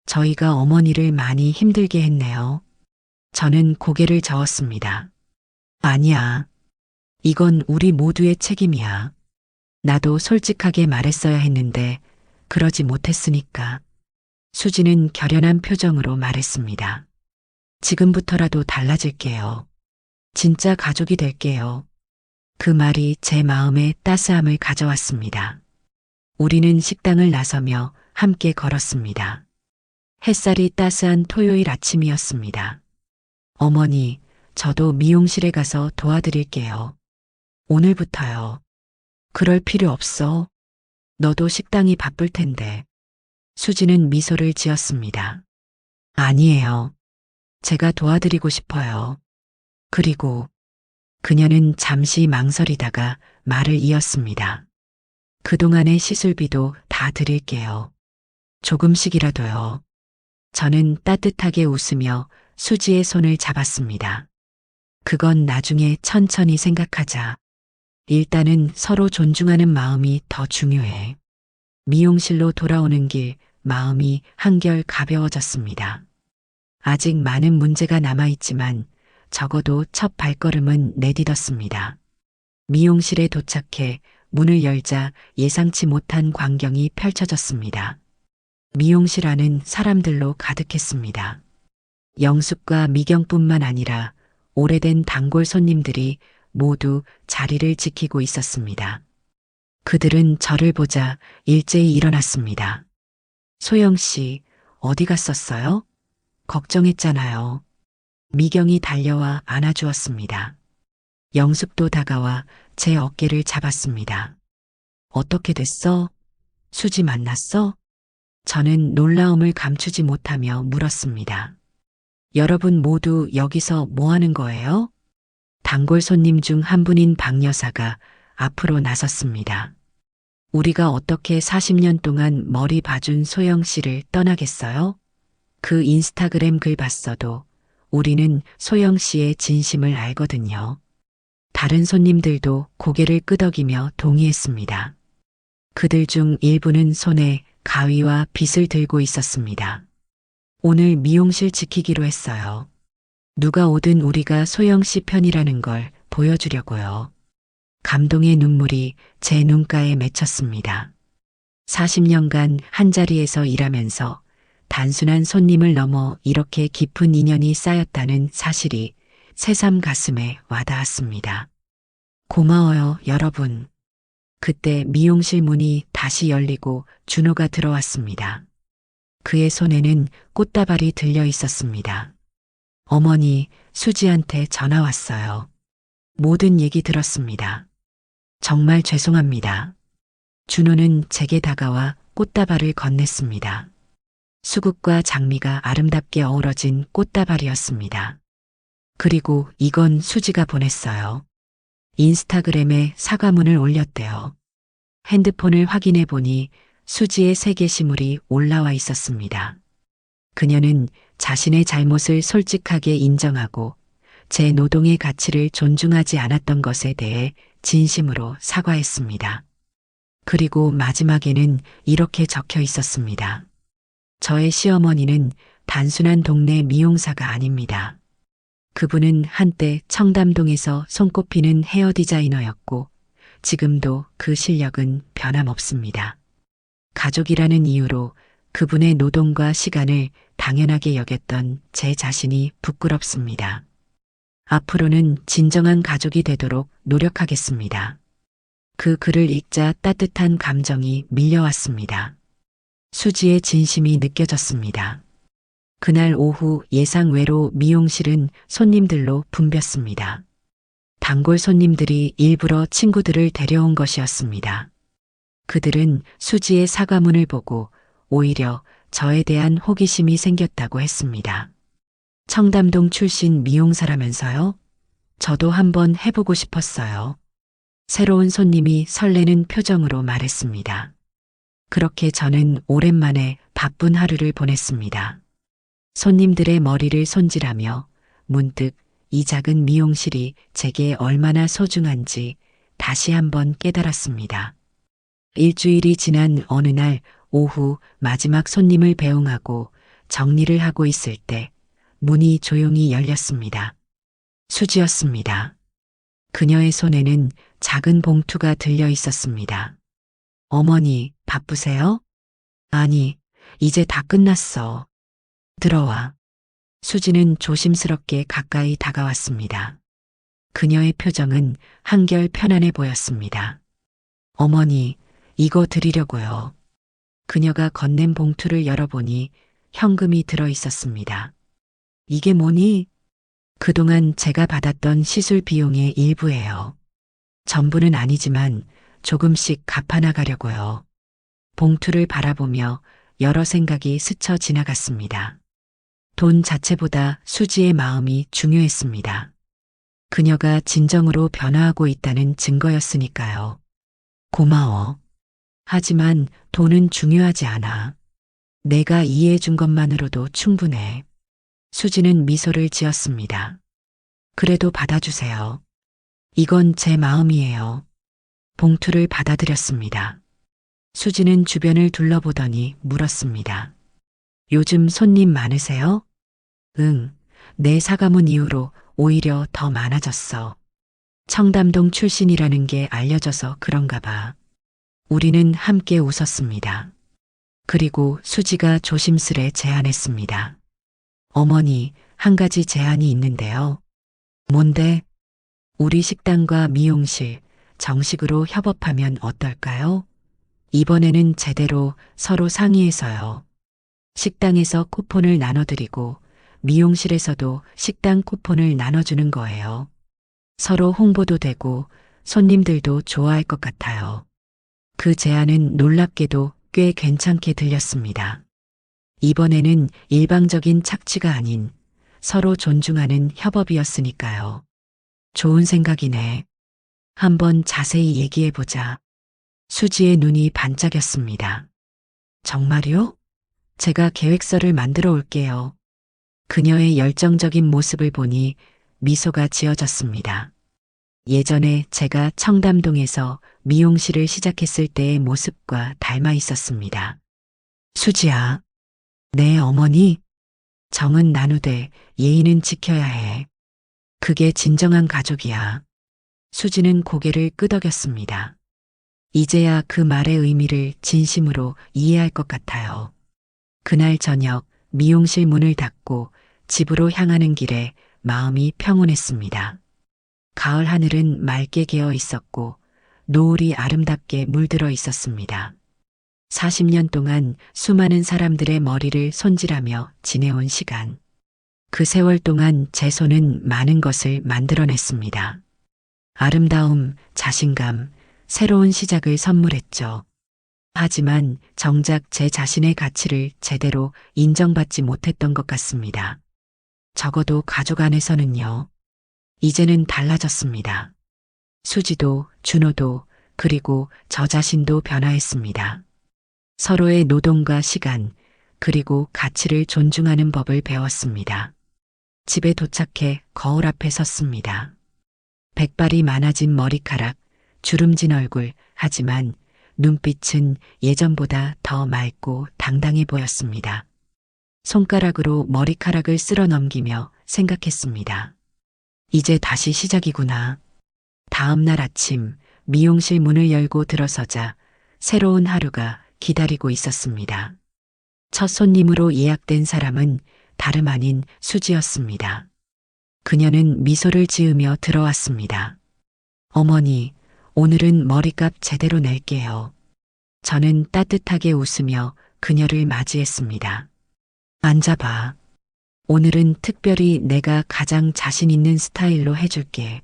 저희가 어머니를 많이 힘들게 했네요. 저는 고개를 저었습니다. 아니야. 이건 우리 모두의 책임이야. 나도 솔직하게 말했어야 했는데 그러지 못했으니까. 수지는 결연한 표정으로 말했습니다. 지금부터라도 달라질게요. 진짜 가족이 될게요. 그 말이 제 마음에 따스함을 가져왔습니다. 우리는 식당을 나서며 함께 걸었습니다. 햇살이 따스한 토요일 아침이었습니다. 어머니, 저도 미용실에 가서 도와드릴게요. 오늘부터요. 그럴 필요 없어. 너도 식당이 바쁠 텐데. 수지는 미소를 지었습니다. 아니에요. 제가 도와드리고 싶어요. 그리고 그녀는 잠시 망설이다가 말을 이었습니다. 그동안의 시술비도 다 드릴게요. 조금씩이라도요. 저는 따뜻하게 웃으며 수지의 손을 잡았습니다. 그건 나중에 천천히 생각하자. 일단은 서로 존중하는 마음이 더 중요해. 미용실로 돌아오는 길 마음이 한결 가벼워졌습니다. 아직 많은 문제가 남아있지만 적어도 첫 발걸음은 내딛었습니다. 미용실에 도착해 문을 열자 예상치 못한 광경이 펼쳐졌습니다. 미용실 안은 사람들로 가득했습니다. 영숙과 미경뿐만 아니라 오래된 단골 손님들이 모두 자리를 지키고 있었습니다. 그들은 저를 보자 일제히 일어났습니다. 소영 씨, 어디 갔었어요? 걱정했잖아요. 미경이 달려와 안아주었습니다. 영숙도 다가와 제 어깨를 잡았습니다. 어떻게 됐어? 수지 만났어? 저는 놀라움을 감추지 못하며 물었습니다. 여러분 모두 여기서 뭐 하는 거예요? 단골 손님 중 한 분인 박 여사가 앞으로 나섰습니다. 우리가 어떻게 40년 동안 머리 봐준 소영 씨를 떠나겠어요? 그 인스타그램 글 봤어도 우리는 소영 씨의 진심을 알거든요. 다른 손님들도 고개를 끄덕이며 동의했습니다. 그들 중 일부는 손에 가위와 빗을 들고 있었습니다. 오늘 미용실 지키기로 했어요. 누가 오든 우리가 소영 씨 편이라는 걸 보여주려고요. 감동의 눈물이 제 눈가에 맺혔습니다. 40년간 한자리에서 일하면서 단순한 손님을 넘어 이렇게 깊은 인연이 쌓였다는 사실이 새삼 가슴에 와닿았습니다. 고마워요, 여러분. 그때 미용실 문이 다시 열리고 준호가 들어왔습니다. 그의 손에는 꽃다발이 들려 있었습니다. 어머니, 수지한테 전화 왔어요. 모든 얘기 들었습니다. 정말 죄송합니다. 준호는 제게 다가와 꽃다발을 건넸습니다. 수국과 장미가 아름답게 어우러진 꽃다발이었습니다. 그리고 이건 수지가 보냈어요. 인스타그램에 사과문을 올렸대요. 핸드폰을 확인해 보니 수지의 새 게시물이 올라와 있었습니다. 그녀는 자신의 잘못을 솔직하게 인정하고 제 노동의 가치를 존중하지 않았던 것에 대해 진심으로 사과했습니다. 그리고 마지막에는 이렇게 적혀 있었습니다. 저의 시어머니는 단순한 동네 미용사가 아닙니다. 그분은 한때 청담동에서 손꼽히는 헤어 디자이너였고 지금도 그 실력은 변함없습니다. 가족이라는 이유로 그분의 노동과 시간을 당연하게 여겼던 제 자신이 부끄럽습니다. 앞으로는 진정한 가족이 되도록 노력하겠습니다. 그 글을 읽자 따뜻한 감정이 밀려왔습니다. 수지의 진심이 느껴졌습니다. 그날 오후 예상외로 미용실은 손님들로 붐볐습니다. 단골 손님들이 일부러 친구들을 데려온 것이었습니다. 그들은 수지의 사과문을 보고 오히려 저에 대한 호기심이 생겼다고 했습니다. 청담동 출신 미용사라면서요? 저도 한번 해보고 싶었어요. 새로운 손님이 설레는 표정으로 말했습니다. 그렇게 저는 오랜만에 바쁜 하루를 보냈습니다. 손님들의 머리를 손질하며 문득 이 작은 미용실이 제게 얼마나 소중한지 다시 한번 깨달았습니다. 일주일이 지난 어느 날 오후 마지막 손님을 배웅하고 정리를 하고 있을 때 문이 조용히 열렸습니다. 수지였습니다. 그녀의 손에는 작은 봉투가 들려 있었습니다. 어머니, 바쁘세요? 아니, 이제 다 끝났어. 들어와. 수지는 조심스럽게 가까이 다가왔습니다. 그녀의 표정은 한결 편안해 보였습니다. 어머니, 이거 드리려고요. 그녀가 건넨 봉투를 열어보니 현금이 들어 있었습니다. 이게 뭐니? 그동안 제가 받았던 시술 비용의 일부예요. 전부는 아니지만 조금씩 갚아나가려고요. 봉투를 바라보며 여러 생각이 스쳐 지나갔습니다. 돈 자체보다 수지의 마음이 중요했습니다. 그녀가 진정으로 변화하고 있다는 증거였으니까요. 고마워. 하지만 돈은 중요하지 않아. 내가 이해해 준 것만으로도 충분해. 수지는 미소를 지었습니다. 그래도 받아주세요. 이건 제 마음이에요. 봉투를 받아들였습니다. 수지는 주변을 둘러보더니 물었습니다. 요즘 손님 많으세요? 응, 내 사과문 이후로 오히려 더 많아졌어. 청담동 출신이라는 게 알려져서 그런가 봐. 우리는 함께 웃었습니다. 그리고 수지가 조심스레 제안했습니다. 어머니, 한 가지 제안이 있는데요. 뭔데? 우리 식당과 미용실, 정식으로 협업하면 어떨까요? 이번에는 제대로 서로 상의해서요. 식당에서 쿠폰을 나눠드리고 미용실에서도 식당 쿠폰을 나눠주는 거예요. 서로 홍보도 되고 손님들도 좋아할 것 같아요. 그 제안은 놀랍게도 꽤 괜찮게 들렸습니다. 이번에는 일방적인 착취가 아닌 서로 존중하는 협업이었으니까요. 좋은 생각이네. 한번 자세히 얘기해보자. 수지의 눈이 반짝였습니다. 정말요? 제가 계획서를 만들어 올게요. 그녀의 열정적인 모습을 보니 미소가 지어졌습니다. 예전에 제가 청담동에서 미용실을 시작했을 때의 모습과 닮아 있었습니다. 수지야, 네 어머니, 정은 나누되 예의는 지켜야 해. 그게 진정한 가족이야. 수지는 고개를 끄덕였습니다. 이제야 그 말의 의미를 진심으로 이해할 것 같아요. 그날 저녁 미용실 문을 닫고 집으로 향하는 길에 마음이 평온했습니다. 가을 하늘은 맑게 개어 있었고 노을이 아름답게 물들어 있었습니다. 40년 동안 수많은 사람들의 머리를 손질하며 지내온 시간. 그 세월 동안 제 손은 많은 것을 만들어냈습니다. 아름다움, 자신감, 새로운 시작을 선물했죠. 하지만 정작 제 자신의 가치를 제대로 인정받지 못했던 것 같습니다. 적어도 가족 안에서는요. 이제는 달라졌습니다. 수지도, 준호도, 그리고 저 자신도 변화했습니다. 서로의 노동과 시간, 그리고 가치를 존중하는 법을 배웠습니다. 집에 도착해 거울 앞에 섰습니다. 백발이 많아진 머리카락, 주름진 얼굴, 하지만 눈빛은 예전보다 더 맑고 당당해 보였습니다. 손가락으로 머리카락을 쓸어 넘기며 생각했습니다. 이제 다시 시작이구나. 다음 날 아침 미용실 문을 열고 들어서자 새로운 하루가 기다리고 있었습니다. 첫 손님으로 예약된 사람은 다름 아닌 수지였습니다. 그녀는 미소를 지으며 들어왔습니다. 어머니, 오늘은 머리값 제대로 낼게요. 저는 따뜻하게 웃으며 그녀를 맞이했습니다. 앉아봐. 오늘은 특별히 내가 가장 자신 있는 스타일로 해줄게.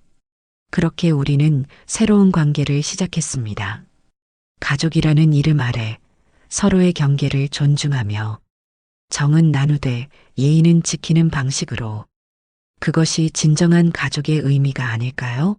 그렇게 우리는 새로운 관계를 시작했습니다. 가족이라는 이름 아래 서로의 경계를 존중하며 정은 나누되 예의는 지키는 방식으로. 그것이 진정한 가족의 의미가 아닐까요?